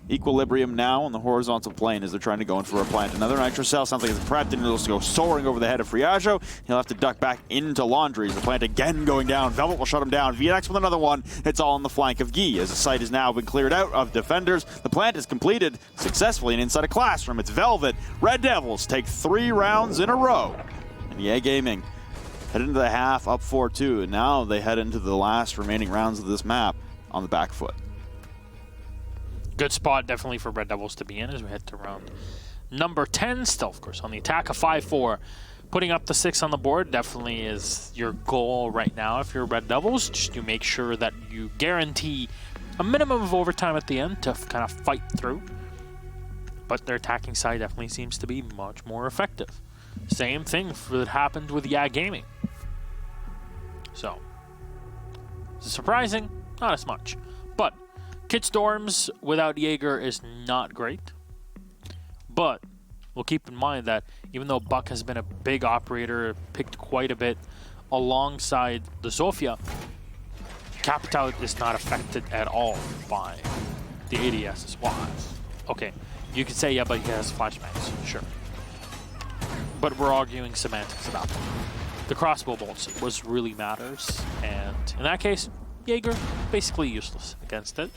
Equilibrium now on the horizontal plane as they're trying to go in for a plant. Another Nitro Cell sounds like it's prepped and it'll go soaring over the head of Friaggio. He'll have to duck back into Laundries. The plant again going down. Velvet will shut him down. VNX with another one. It's all on the flank of YeaH as the site has now been cleared out of defenders. The plant is completed successfully and inside a classroom. It's Velvet. RDevilS take 3 rounds in a row. And YeaH Gaming head into the half up 4-2, and now they head into the last remaining rounds of this map on the back foot. Good spot definitely for RDevilS to be in as we head to round number 10. Still, of course, on the attack of 5-4. Putting up the 6 on the board definitely is your goal right now if you're RDevilS. Just to make sure that you guarantee a minimum of overtime at the end to kind of fight through. But their attacking side definitely seems to be much more effective. Same thing that happened with YeaH Gaming. So, is it surprising? Not as much. But Kit Storms without Jaeger is not great, but we'll keep in mind that even though Buck has been a big operator, picked quite a bit alongside the Zofia, Capitao is not affected at all by the ADS as well. Okay, you could say, yeah, but he has flashbangs, sure. But we're arguing semantics about that. The crossbow bolts was really matters, and in that case, Jaeger basically useless against it.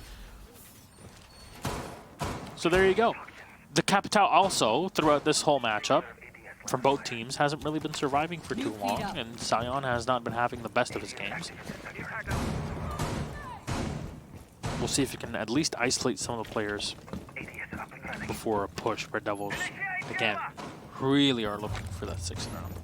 So there you go. The Capitao also, throughout this whole matchup, from both teams, hasn't really been surviving for too long, and Sion has not been having the best of his games. We'll see if he can at least isolate some of the players before a push. RDevilS, again, really are looking for that 6th round.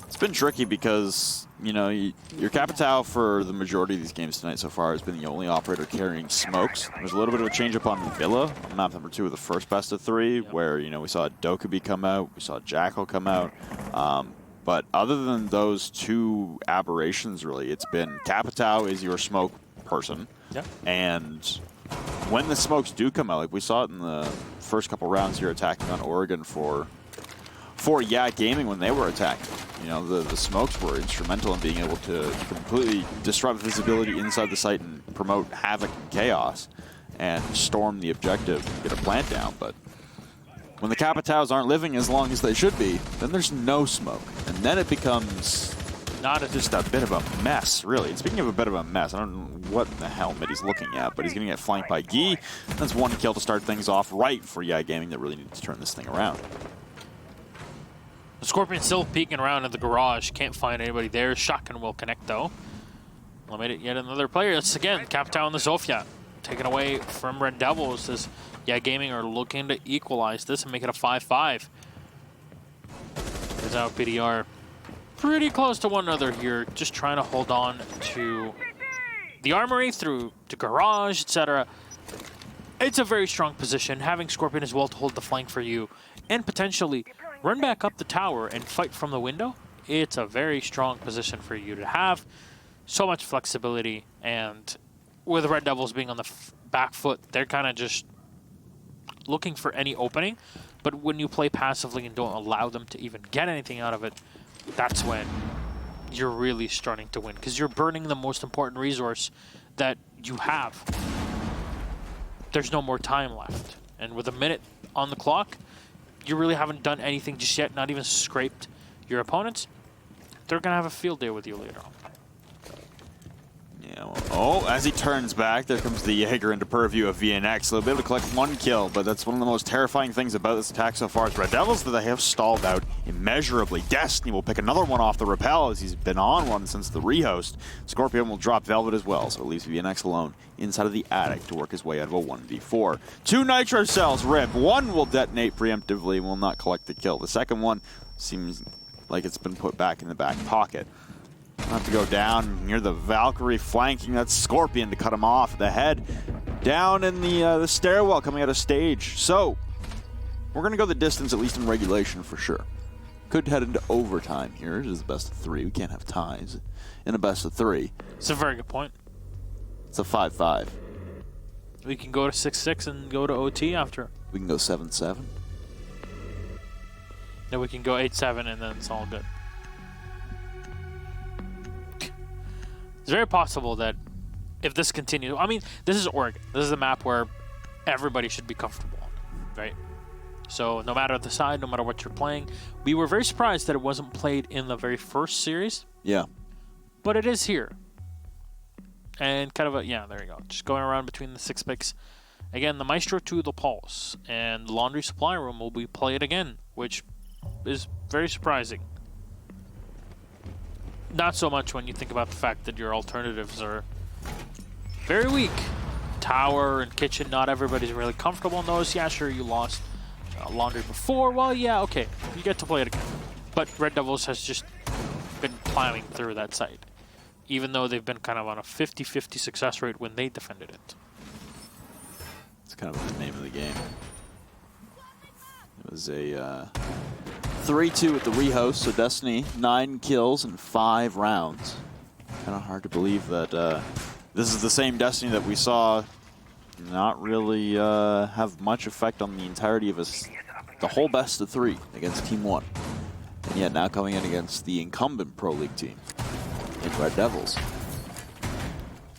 It's been tricky because, you know, your Capitao for the majority of these games tonight so far has been the only operator carrying smokes. There's a little bit of a change up on Villa, on map number 2 of the first best of 3, where, you know, we saw Dokkaebi come out, we saw Jackal come out. But other than those 2 aberrations, really, it's been Capitao is your smoke person. Yeah. And when the smokes do come out, like we saw it in the first couple rounds here attacking on Oregon for YeaH Gaming when they were attacked. You know, the smokes were instrumental in being able to completely disrupt visibility inside the site and promote havoc and chaos and storm the objective and get a plant down. But when the Capitaos aren't living as long as they should be, then there's no smoke. And then it becomes just a bit of a mess, really. And speaking of a bit of a mess, I don't know what the hell Mitty's looking at, but he's going to get flanked by YeaH. That's 1 kill to start things off right for YeaH Gaming that really needs to turn this thing around. Scorpion still peeking around in the garage. Can't find anybody there. Shotgun will connect, though. Eliminated yet another player. It's again Capitao and the Zofia. Taken away from RDevilS as YeaH Gaming are looking to equalize this and make it a 5-5. There's out PDR. Pretty close to one another here. Just trying to hold on to the armory through to garage, etc. It's a very strong position. Having Scorpion as well to hold the flank for you and potentially run back up the tower and fight from the window. It's a very strong position for you to have. So much flexibility, and with RDevilS being on the back foot, they're kind of just looking for any opening. But when you play passively and don't allow them to even get anything out of it, that's when you're really starting to win, because you're burning the most important resource that you have. There's no more time left. And with a minute on the clock, you really haven't done anything just yet, not even scraped your opponents. They're going to have a field day with you later on. Yeah, well, oh, as he turns back, there comes the Jaeger into purview of VNX. They'll be able to collect 1 kill, but that's one of the most terrifying things about this attack so far is RDevilS that they have stalled out immeasurably. Destiny will pick another one off the rappel as he's been on one since the rehost. Scorpion will drop Velvet as well, so it leaves VNX alone inside of the attic to work his way out of a 1v4. 2 Nitro Cells rip. 1 will detonate preemptively and will not collect the kill. The second one seems like it's been put back in the back pocket. Have to go down near the Valkyrie flanking that Scorpion to cut him off at the head. Down in the stairwell coming out of stage. So, we're going to go the distance, at least in regulation for sure. Could head into overtime here. It is the best of 3. We can't have ties in a best of 3. It's a very good point. It's a 5-5. We can go to 6-6 and go to OT after. We can go 7-7. Then we can go 8-7 and then it's all good. It's very possible that if this continues, I mean, this is Oregon. This is a map where everybody should be comfortable on, right? So no matter the side, no matter what you're playing, we were very surprised that it wasn't played in the very first series. Yeah. But it is here. And kind of a, yeah, there you go. Just going around between the 6 picks. Again, the Maestro to the Pulse and the Laundry Supply Room will be played again, which is very surprising. Not so much when you think about the fact that your alternatives are very weak. Tower and Kitchen, not everybody's really comfortable in those. Yeah, sure, you lost Laundry before. Well, yeah, okay. You get to play it again. But RDevilS has just been plowing through that site, even though they've been kind of on a 50-50 success rate when they defended it. It's kind of the name of the game. It was a 3-2 with the rehost, so Destiny, 9 kills in 5 rounds. Kind of hard to believe that this is the same Destiny that we saw not really have much effect on the entirety of the whole best of 3 against Team 1. And yet now coming in against the incumbent Pro League team in RDevilS.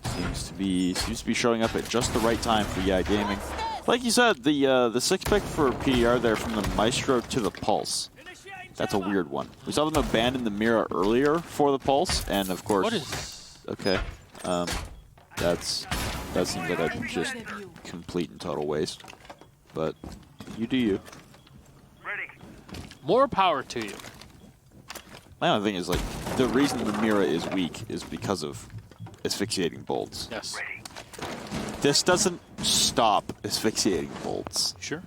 Seems to be showing up at just the right time for YeaH Gaming. Like you said, the 6 pick for PDR there from the Maestro to the Pulse. That's a weird one. We saw them abandon the Mira earlier for the Pulse, and of course. What is? Okay, that seems like a just complete and total waste. But you do you. More power to you. My only thing is, like, the reason the Mira is weak is because of asphyxiating bolts. Yes. This doesn't stop asphyxiating bolts. Sure.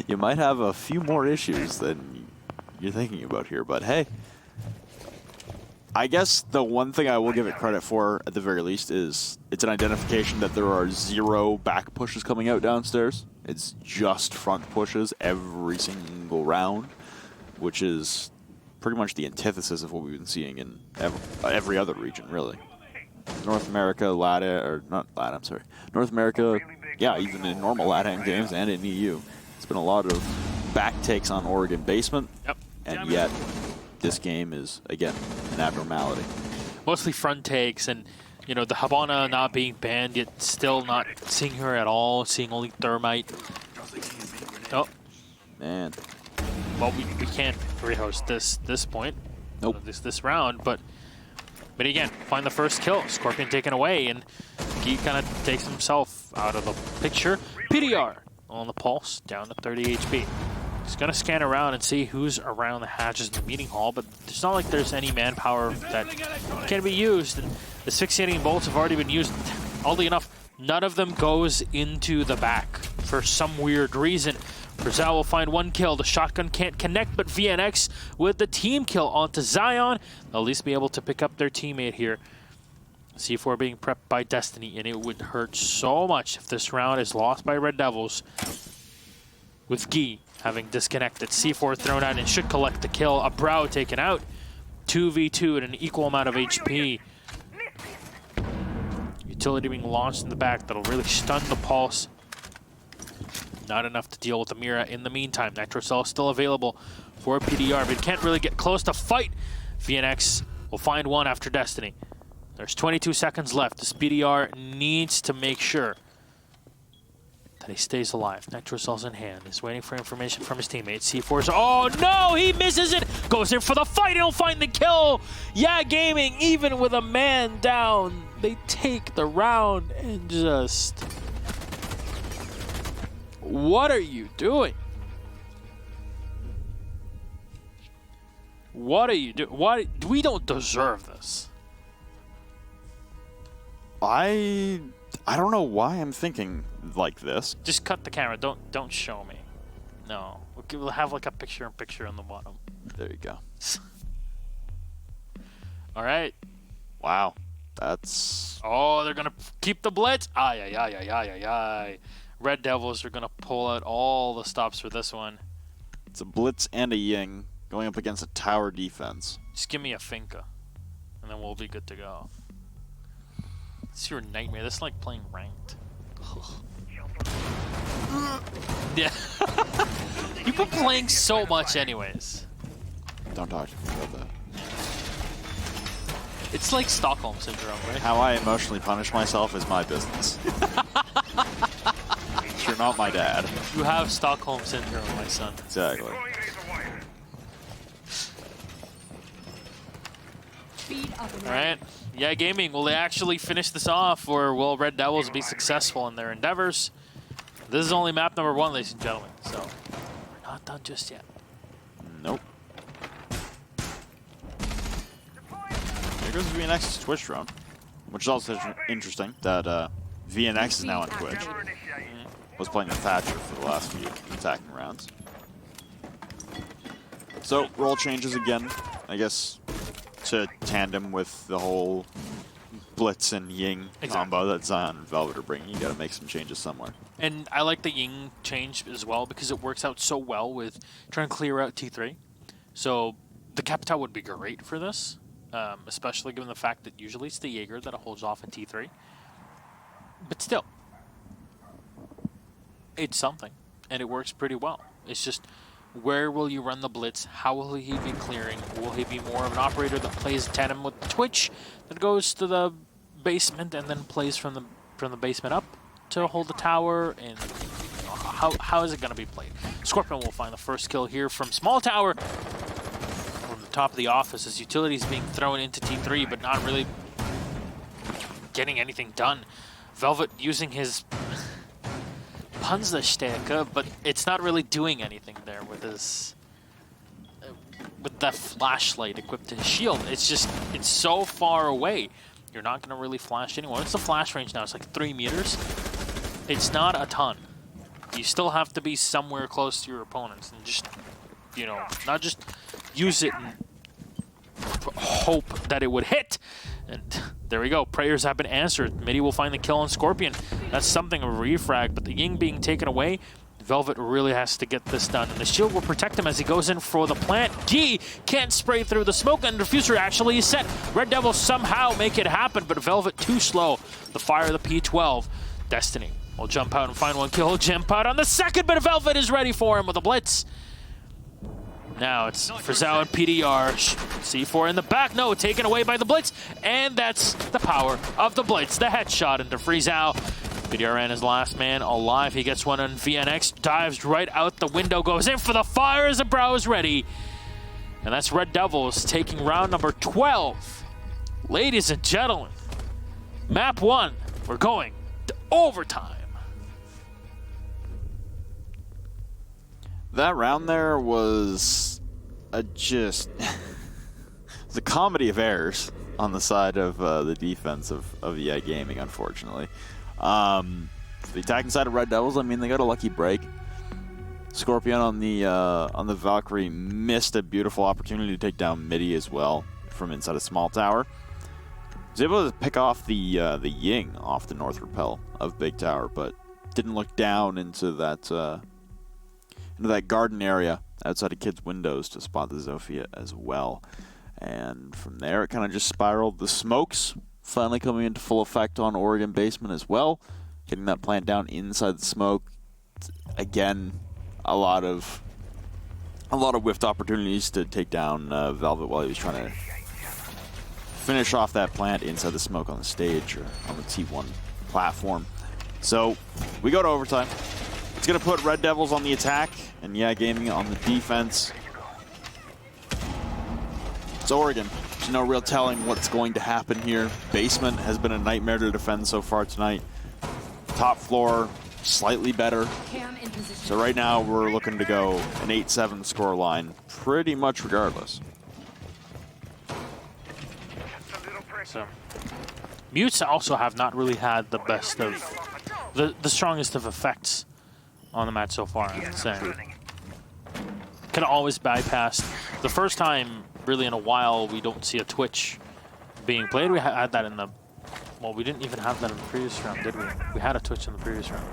You might have a few more issues than you're thinking about here, but hey. I guess the one thing I will give it credit for, at the very least, is it's an identification that there are 0 back pushes coming out downstairs. It's just front pushes every single round, which is pretty much the antithesis of what we've been seeing in every other region, really. North America, North America, yeah, even in normal LATAM games and in EU. It's been a lot of back takes on Oregon basement, and yet this game is, again, an abnormality. Mostly front takes, and you know, the Habana not being banned, yet still not seeing her at all, seeing only Thermite. Oh. Man. Well, we can't rehost this point. Nope. This round, but again, find the first kill. Scorpion taken away, and YeaH kind of takes himself out of the picture. PDR on the Pulse, down to 30 HP. He's going to scan around and see who's around the hatches in the meeting hall, but it's not like there's any manpower that can be used. And the asphyxiating bolts have already been used. Oddly enough, none of them goes into the back for some weird reason. Brazil will find 1 kill. The shotgun can't connect, but VNX with the team kill onto Zion. They'll at least be able to pick up their teammate here. C4 being prepped by Destiny, and it would hurt so much if this round is lost by RDevilS. With YeaH having disconnected. C4 thrown out and should collect the kill. A Brow taken out. 2v2 at an equal amount of HP. Utility being launched in the back. That'll really stun the Pulse. Not enough to deal with the Mira in the meantime. Nitrocell still available for PDR, but it can't really get close to fight. VNX will find 1 after Destiny. There's 22 seconds left. This PDR needs to make sure that he stays alive. Nitrocell's in hand. He's waiting for information from his teammates. C4's, oh no, he misses it! Goes in for the fight, he'll find the kill! YeaH Gaming, even with a man down, they take the round and just... What are you doing? What are you doing? Why? We don't deserve this. I don't know why I'm thinking like this. Just cut the camera. Don't show me. No. We'll have like a picture-in-picture on the bottom. There you go. All right. Wow. That's... Oh, they're going to keep the blitz. Ay, ay, ay, ay, ay, ay, ay. RDevilS are going to pull out all the stops for this one. It's a blitz and a ying going up against a tower defense. Just give me a Finka, and then we'll be good to go. It's your nightmare. That's like playing ranked. Yeah. You've been playing so much anyways. Don't talk to me about that. It's like Stockholm Syndrome, right? How I emotionally punish myself is my business. You're not my dad. You have Stockholm Syndrome, my son. Exactly. Alright. Yeah, Gaming, will they actually finish this off, or will RDevilS be successful in their endeavors? This is only map number 1, ladies and gentlemen, so we're not done just yet. Nope. Here goes VNX's Twitch drone, which is also interesting that VNX is now on Twitch. Was playing the Thatcher for the last few attacking rounds. So, role changes again, I guess, to tandem with the whole Blitz and YeaH combo that Zion and Velvet are bringing. You gotta make some changes somewhere. And I like the YeaH change as well because it works out so well with trying to clear out T3. So the Capital would be great for this, especially given the fact that usually it's the Jaeger that holds off in T3. But still, it's something, and it works pretty well. It's just, where will you run the Blitz? How will he be clearing? Will he be more of an operator that plays tandem with Twitch, that goes to the basement and then plays from the basement up to hold the tower? And how is it going to be played? Scorpion will find the first kill here from Small Tower from the top of the office as utilities being thrown into T3, but not really getting anything done. Velvet using his Panzerstärke, but it's not really doing anything there with his with that flashlight equipped to his shield. It's so far away. You're not going to really flash anyone. It's the flash range now. It's like 3 meters. It's not a ton. You still have to be somewhere close to your opponents and just, you know, not just use it and hope that it would hit. And there we go. Prayers have been answered. Midi will find the kill on Scorpion. That's something of a refrag, but the YeaH being taken away, Velvet really has to get this done. And the shield will protect him as he goes in for the plant. G can't spray through the smoke, and the diffuser actually is set. RDevilS somehow make it happen, but Velvet too slow. The fire of the P12. Destiny will jump out and find one kill. Jump out on the second, but Velvet is ready for him with a blitz. Now it's Frizzell and PDR. C4 in the back. No, taken away by the Blitz. And that's the power of the Blitz. The headshot into Frizzell. PDR is last man alive. He gets one on VNX. Dives right out the window. Goes in for the fire as the brow is ready. And that's RDevilS taking round number 12. Ladies and gentlemen, map 1. We're going to overtime. That round there was it's a comedy of errors on the side of the defense of YeaH Gaming, unfortunately. The attacking side of RDevilS, I mean, they got a lucky break. Scorpion on the Valkyrie missed a beautiful opportunity to take down Midi as well from inside a Small Tower. Was able to pick off the YeaH off the north rappel of Big Tower, but didn't look down into that garden area outside of kids' windows to spot the Zofia as well. And from there, it kind of just spiraled. The smokes finally coming into full effect on Oregon basement as well. Getting that plant down inside the smoke. Again, a lot of whiffed opportunities to take down Velvet while he was trying to finish off that plant inside the smoke on the stage or on the T1 platform. So we go to overtime. It's going to put RDevilS on the attack and YeaH Gaming on the defense. It's Oregon. There's no real telling what's going to happen here. Basement has been a nightmare to defend so far tonight. Top floor, slightly better. So right now we're looking to go an 8-7 score line pretty much regardless. So, Mutes also have not really had the best of, the strongest of effects on the match so far, I'm saying. Can always bypass. The first time, really in a while, we don't see a Twitch being played. We had that in the, well, we didn't even have that in the previous round, did we? We had a Twitch in the previous round.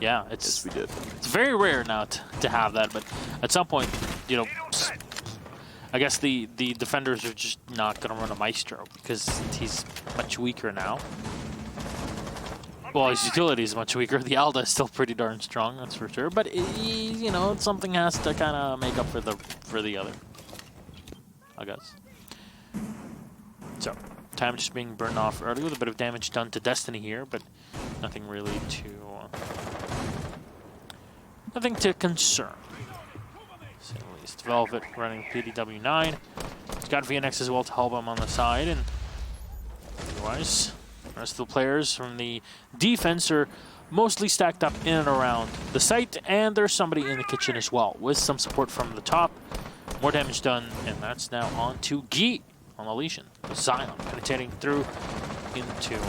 Yeah, Yes, we did. It's very rare now to have that, but at some point, you know, I guess the defenders are just not going to run a Maestro because he's much weaker now. Well, his utility is much weaker. The Alda is still pretty darn strong, that's for sure. But you know, something has to kind of make up for the other, I guess. So, time just being burned off early with a bit of damage done to Destiny here, but nothing really nothing to concern. So at least Velvet running PDW9. He's got VNX as well to help him on the side, and otherwise, the rest of the players from the defense are mostly stacked up in and around the site, and there's somebody in the kitchen as well, with some support from the top. More damage done, and that's now on to YeaH on the Legion. Zion penetrating through into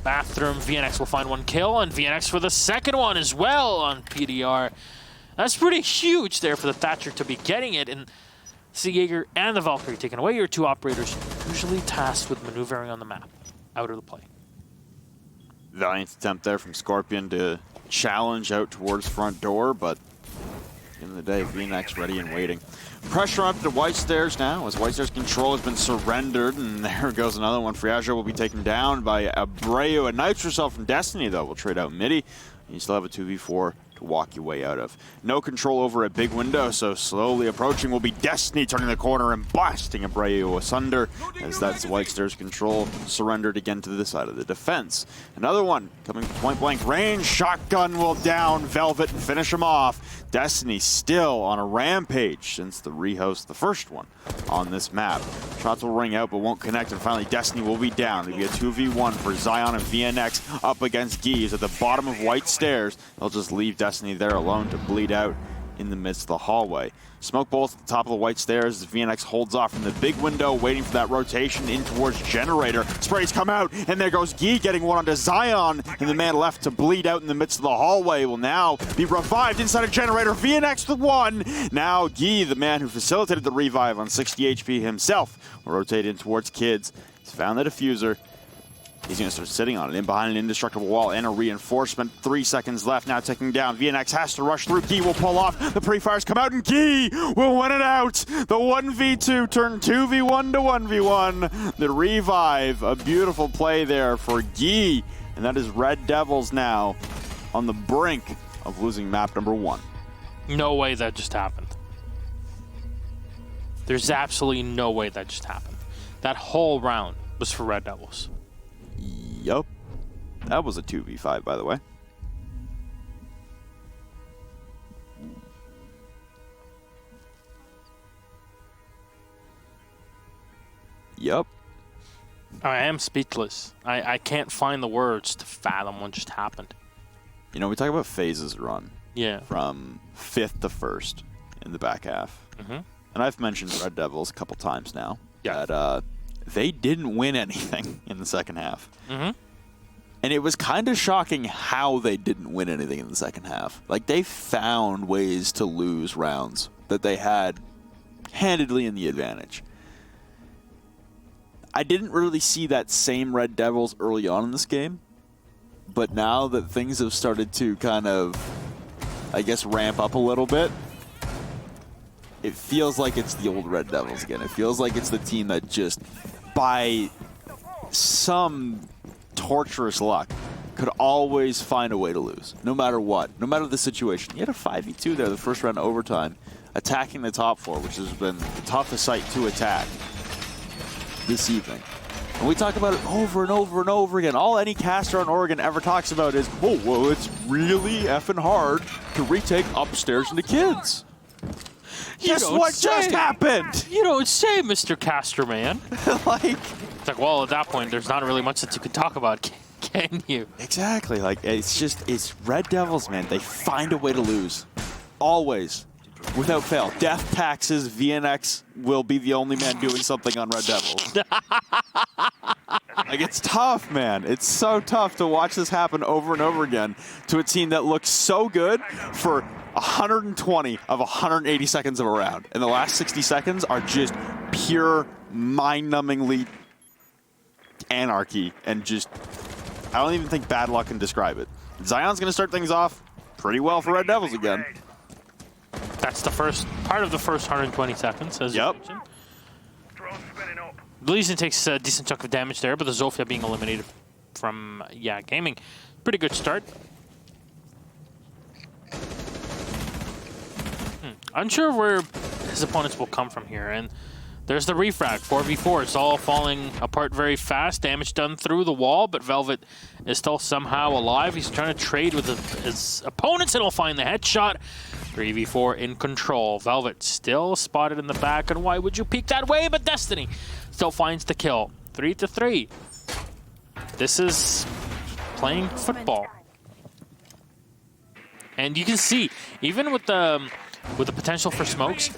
bathroom. VNX will find one kill, and VNX for the second one as well on PDR. That's pretty huge there for the Thatcher to be getting it, and see Jaeger and the Valkyrie taking away your two operators, usually tasked with maneuvering on the map, out of the play. Valiant attempt there from Scorpion to challenge out towards front door, but at the end of the day, VNX ready and waiting. Pressure up to White Stairs now, as White Stairs control has been surrendered, and there goes another one. Friagio will be taken down by Abreu. A Nitro Cell from Destiny, though, will trade out midi. You still have a 2v4 to walk your way out of. No control over a big window, so slowly approaching will be Destiny turning the corner and blasting Abreu asunder, as that's White Stairs control surrendered again to the side of the defense. Another one coming point blank range. Shotgun will down Velvet and finish him off. Destiny still on a rampage since the rehost, the first one on this map. Shots will ring out but won't connect, and finally Destiny will be down. It'll be a 2v1 for Zion and VNX up against YeaH at the bottom of White Stairs. They'll just leave Destiny there alone to bleed out in the midst of the hallway. Smoke bolts at the top of the White Stairs as VNX holds off from the big window, waiting for that rotation in towards Generator. Sprays come out, and there goes YeaH getting one onto Zion, and the man left to bleed out in the midst of the hallway will now be revived inside of Generator. VNX with one. Now YeaH, the man who facilitated the revive on 60 HP himself, will rotate in towards Kids. He's found the diffuser. He's going to start sitting on it, in behind an indestructible wall and a reinforcement. 3 seconds left, now taking down. VNX has to rush through. YeaH will pull off. The pre-fires come out, and YeaH will win it out. The 1v2 turned 2v1 to 1v1. The revive, a beautiful play there for YeaH. And that is RDevilS now on the brink of losing map number 1. No way that just happened. There's absolutely no way that just happened. That whole round was for RDevilS. Yup. That was a 2v5, by the way. Yup. I am speechless. I can't find the words to fathom what just happened. You know, we talk about phases run. Yeah. From 5th to 1st in the back half. And I've mentioned RDevilS a couple times now. Yeah. That they didn't win anything in the second half. And it was kind of shocking how they didn't win anything in the second half. Like, they found ways to lose rounds that they had handedly in the advantage. I didn't really see that same RDevilS early on in this game, but now that things have started to kind of, I guess, ramp up a little bit, it feels like it's the old RDevilS again. It feels like it's the team that just, by some torturous luck, could always find a way to lose, no matter what, no matter the situation. You had a 5v2 there the first round of overtime, attacking the top floor, which has been the toughest site to attack this evening. And we talk about it over and over and over again. All any caster on Oregon ever talks about is, oh, well, it's really effing hard to retake upstairs into Kids. Guess what just happened? You don't say, Mr. Casterman. Like, it's like, well, at that point, there's not really much that you can talk about, can you? Exactly. Like, it's RDevilS, man. They find a way to lose. Always. Without fail. Death taxes, VNX will be the only man doing something on RDevilS. Like, it's tough, man. It's so tough to watch this happen over and over again to a team that looks so good for 120 of 180 seconds of a round. And the last 60 seconds are just pure, mind-numbingly anarchy. And just, I don't even think bad luck can describe it. Zion's going to start things off pretty well for RDevilS again. that's the first part of the first 120 seconds, as you mentioned. Drone spinning up. Legion takes a decent chunk of damage there, but the Zofia being eliminated from YeaH Gaming. Pretty good start. Unsure where his opponents will come from here, and there's the refrag, 4v4. It's all falling apart very fast. Damage done through the wall, but Velvet is still somehow alive. He's trying to trade with his opponents, and he'll find the headshot. 3v4 in control. Velvet still spotted in the back, and why would you peek that way? But Destiny still finds the kill. 3-3. This is playing football. And you can see, even with the potential for smokes,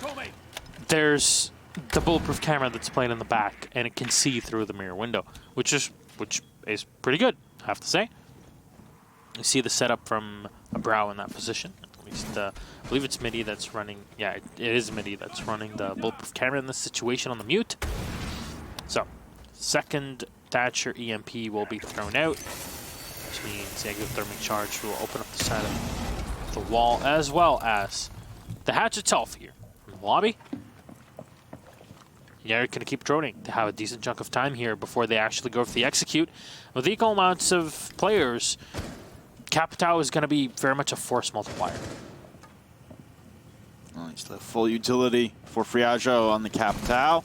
there's the bulletproof camera that's playing in the back, and it can see through the mirror window, which is pretty good, I have to say. You see the setup from a Brow in that position. At least, I believe it's MIDI that's running. Yeah, it is MIDI that's running the bulletproof camera in this situation on the mute. So, second Thatcher EMP will be thrown out, which means the exothermic charge will open up the side of the wall, as well as the hatch itself here from the lobby. They're going to keep droning to have a decent chunk of time here before they actually go for the execute. With equal amounts of players, Capitao is going to be very much a force multiplier. Nice, the full utility for Friaggio on the Capitao.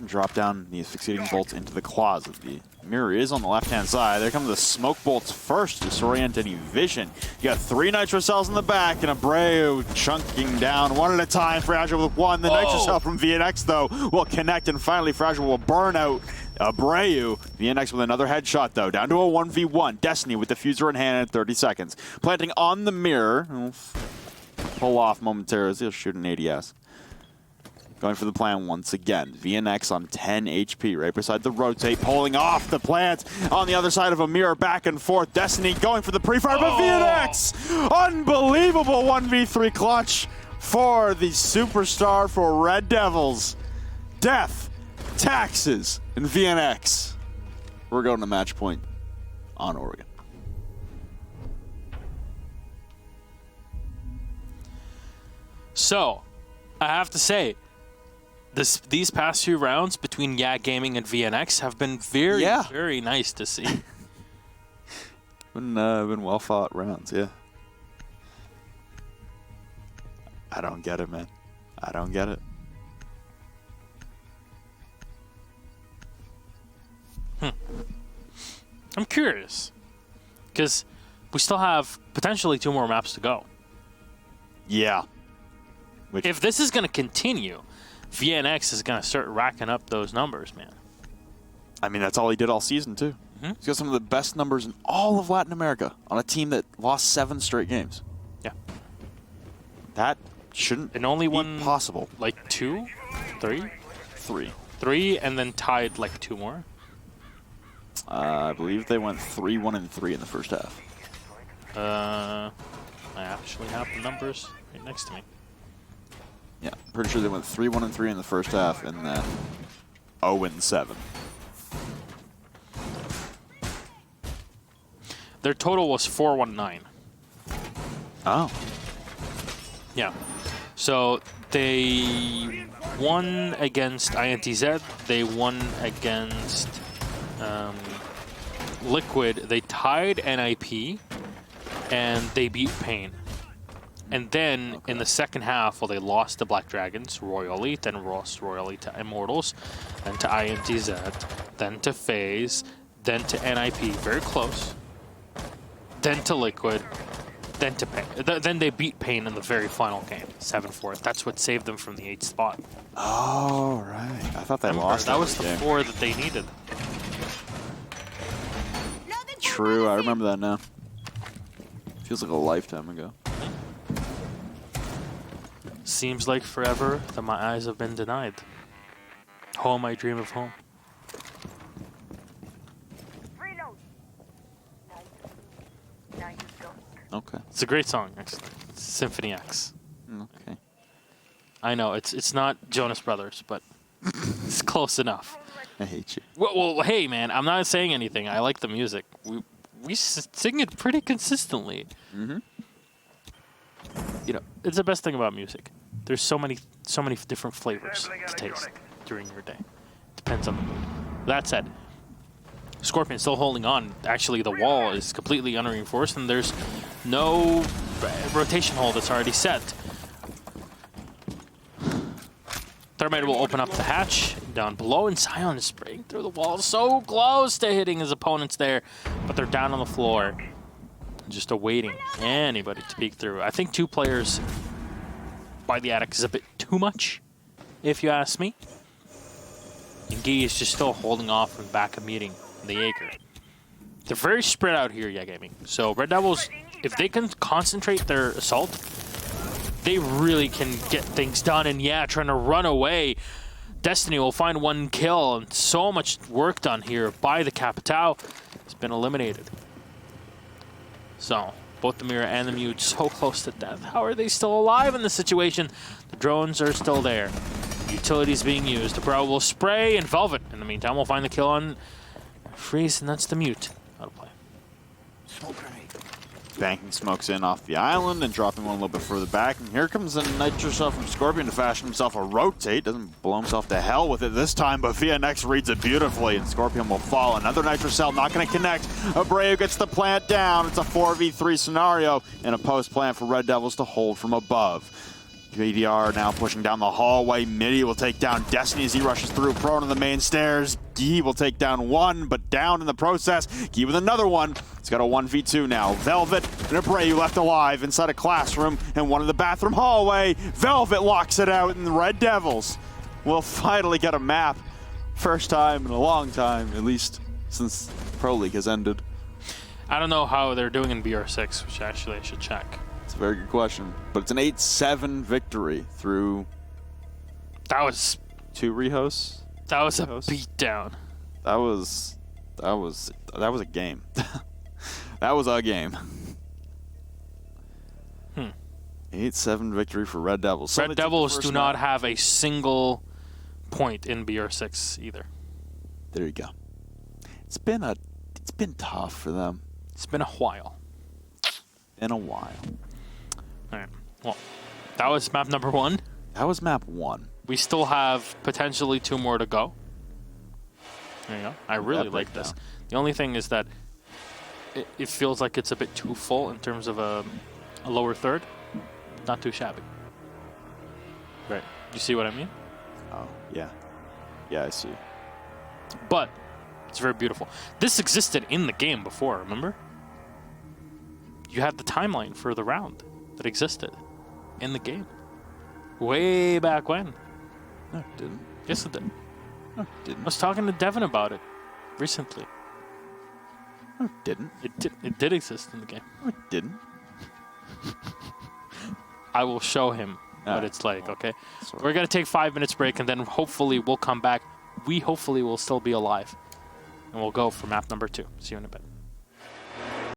Drop down the asphyxiating bolts into the closet. The mirror is on the left-hand side. There come the smoke bolts first to disorient any vision. You got 3 nitro cells in the back, and Abreu chunking down one at a time. Friaggio with 1. The nitro cell from VNX, though, will connect, and finally Friaggio will burn out Abreu. VNX with another headshot, though. Down to a 1v1. Destiny with the fuser in hand in 30 seconds. Planting on the mirror. He'll pull off momentarily. He'll shoot an ADS. Going for the plant once again. VNX on 10 HP, right beside the rotate, pulling off the plant on the other side of a mirror, back and forth. Destiny going for the pre-fire, but VNX! Unbelievable 1v3 clutch for the superstar for RDevilS. Death, taxes, and VNX. We're going to match point on Oregon. So, I have to say, these past few rounds between YeaH Gaming and VNX have been very nice to see. Been well fought rounds, yeah. I don't get it, man. I don't get it. I'm curious, because we still have potentially 2 more maps to go. Yeah. If this is going to continue, VNX is going to start racking up those numbers, man. I mean, that's all he did all season, too. Mm-hmm. He's got some of the best numbers in all of Latin America on a team that lost 7 straight games. Yeah. That shouldn't and only be won possible. Like 2? 3? 3. 3, and then tied like 2 more. I believe they went 3-1-3 in the first half. I actually have the numbers right next to me. Yeah, pretty sure they went 3-1-3 in the first half, and then 0-7. Their total was 4-1-9. Oh. Yeah. So they won against INTZ. They won against Liquid. They tied NIP, and they beat Pain. And then in the second half, well, they lost to Black Dragons royally, then lost royally to Immortals, then to INTZ, then to FaZe, then to NIP, very close, then to Liquid, then to Pain. Then they beat Pain in the very final game, 7-4. That's what saved them from the 8th spot. Oh, right. I thought they lost that was the game. 4 that they needed. True, I remember that now. Feels like a lifetime ago. Seems like forever that my eyes have been denied. Home, I dream of home. Reload. Nice. Okay. It's a great song, actually. It's Symphony X. Okay. I know, it's not Jonas Brothers, but it's close enough. I hate you. Well, hey, man, I'm not saying anything. I like the music. We sing it pretty consistently. Mm-hmm. You know, it's the best thing about music. There's so many different flavors to taste during your day. Depends on the mood. That said, Scorpion still holding on. Actually, the wall is completely unreinforced, and there's no rotation hole that's already set. Thermite will open up the hatch down below, and Sion is spraying through the wall. So close to hitting his opponents there, but they're down on the floor, just awaiting anybody to peek through. I think 2 players by the attic is a bit too much, if you ask me. And YeaH is just still holding off from back of meeting the acre. They're very spread out here, YeaH Gaming. So RDevilS, if they can concentrate their assault, they really can get things done. And yeah, trying to run away. Destiny will find 1 kill, and so much work done here by the Capitao. It's been eliminated. So, both the Mirror and the Mute so close to death. How are they still alive in this situation? The drones are still there. Utilities being used. The Bro will spray, and Velvet, in the meantime, will find the kill on Freeze, and that's the Mute. Out of play. Banking smokes in off the island and dropping one a little bit further back. And here comes a Nitro Cell from Scorpion to fashion himself a rotate. Doesn't blow himself to hell with it this time, but VNX reads it beautifully, and Scorpion will fall. Another Nitro Cell not going to connect. Abreu gets the plant down. It's a 4v3 scenario and a post plant for RDevilS to hold from above. VDR now pushing down the hallway. Midi will take down Destiny as he rushes through, prone on the main stairs. YeaH will take down 1, but down in the process. YeaH with another one. He's got a 1v2 now. Velvet and Abreu left alive inside a classroom and one in the bathroom hallway. Velvet locks it out, and the RDevilS will finally get a map. First time in a long time, at least since Pro League has ended. I don't know how they're doing in BR6, which actually I should check. It's a very good question. But it's an 8-7 victory through That was 2 rehosts. a beatdown. That was a game. That was a game. 8-7 victory for RDevilS. So RDevilS do not have a single point in BR6 either. There you go. It's been tough for them. It's been a while. In a while. All right. Well, that was map number 1. That was map 1. We still have potentially 2 more to go. There you go. I really like this. The only thing is that it feels like it's a bit too full in terms of a lower third. Not too shabby. Right. You see what I mean? Oh, yeah. Yeah, I see. But it's very beautiful. This existed in the game before, remember? You had the timeline for the round that existed in the game. Way back when. No, it didn't. Yes, it did. No, it didn't. I was talking to Devin about it recently. No, it didn't. It did exist in the game. No, it didn't. I will show him what Alright. it's like, okay? Sorry. We're going to take 5 minutes break, and then hopefully we'll come back. We hopefully will still be alive. And we'll go for map number 2. See you in a bit.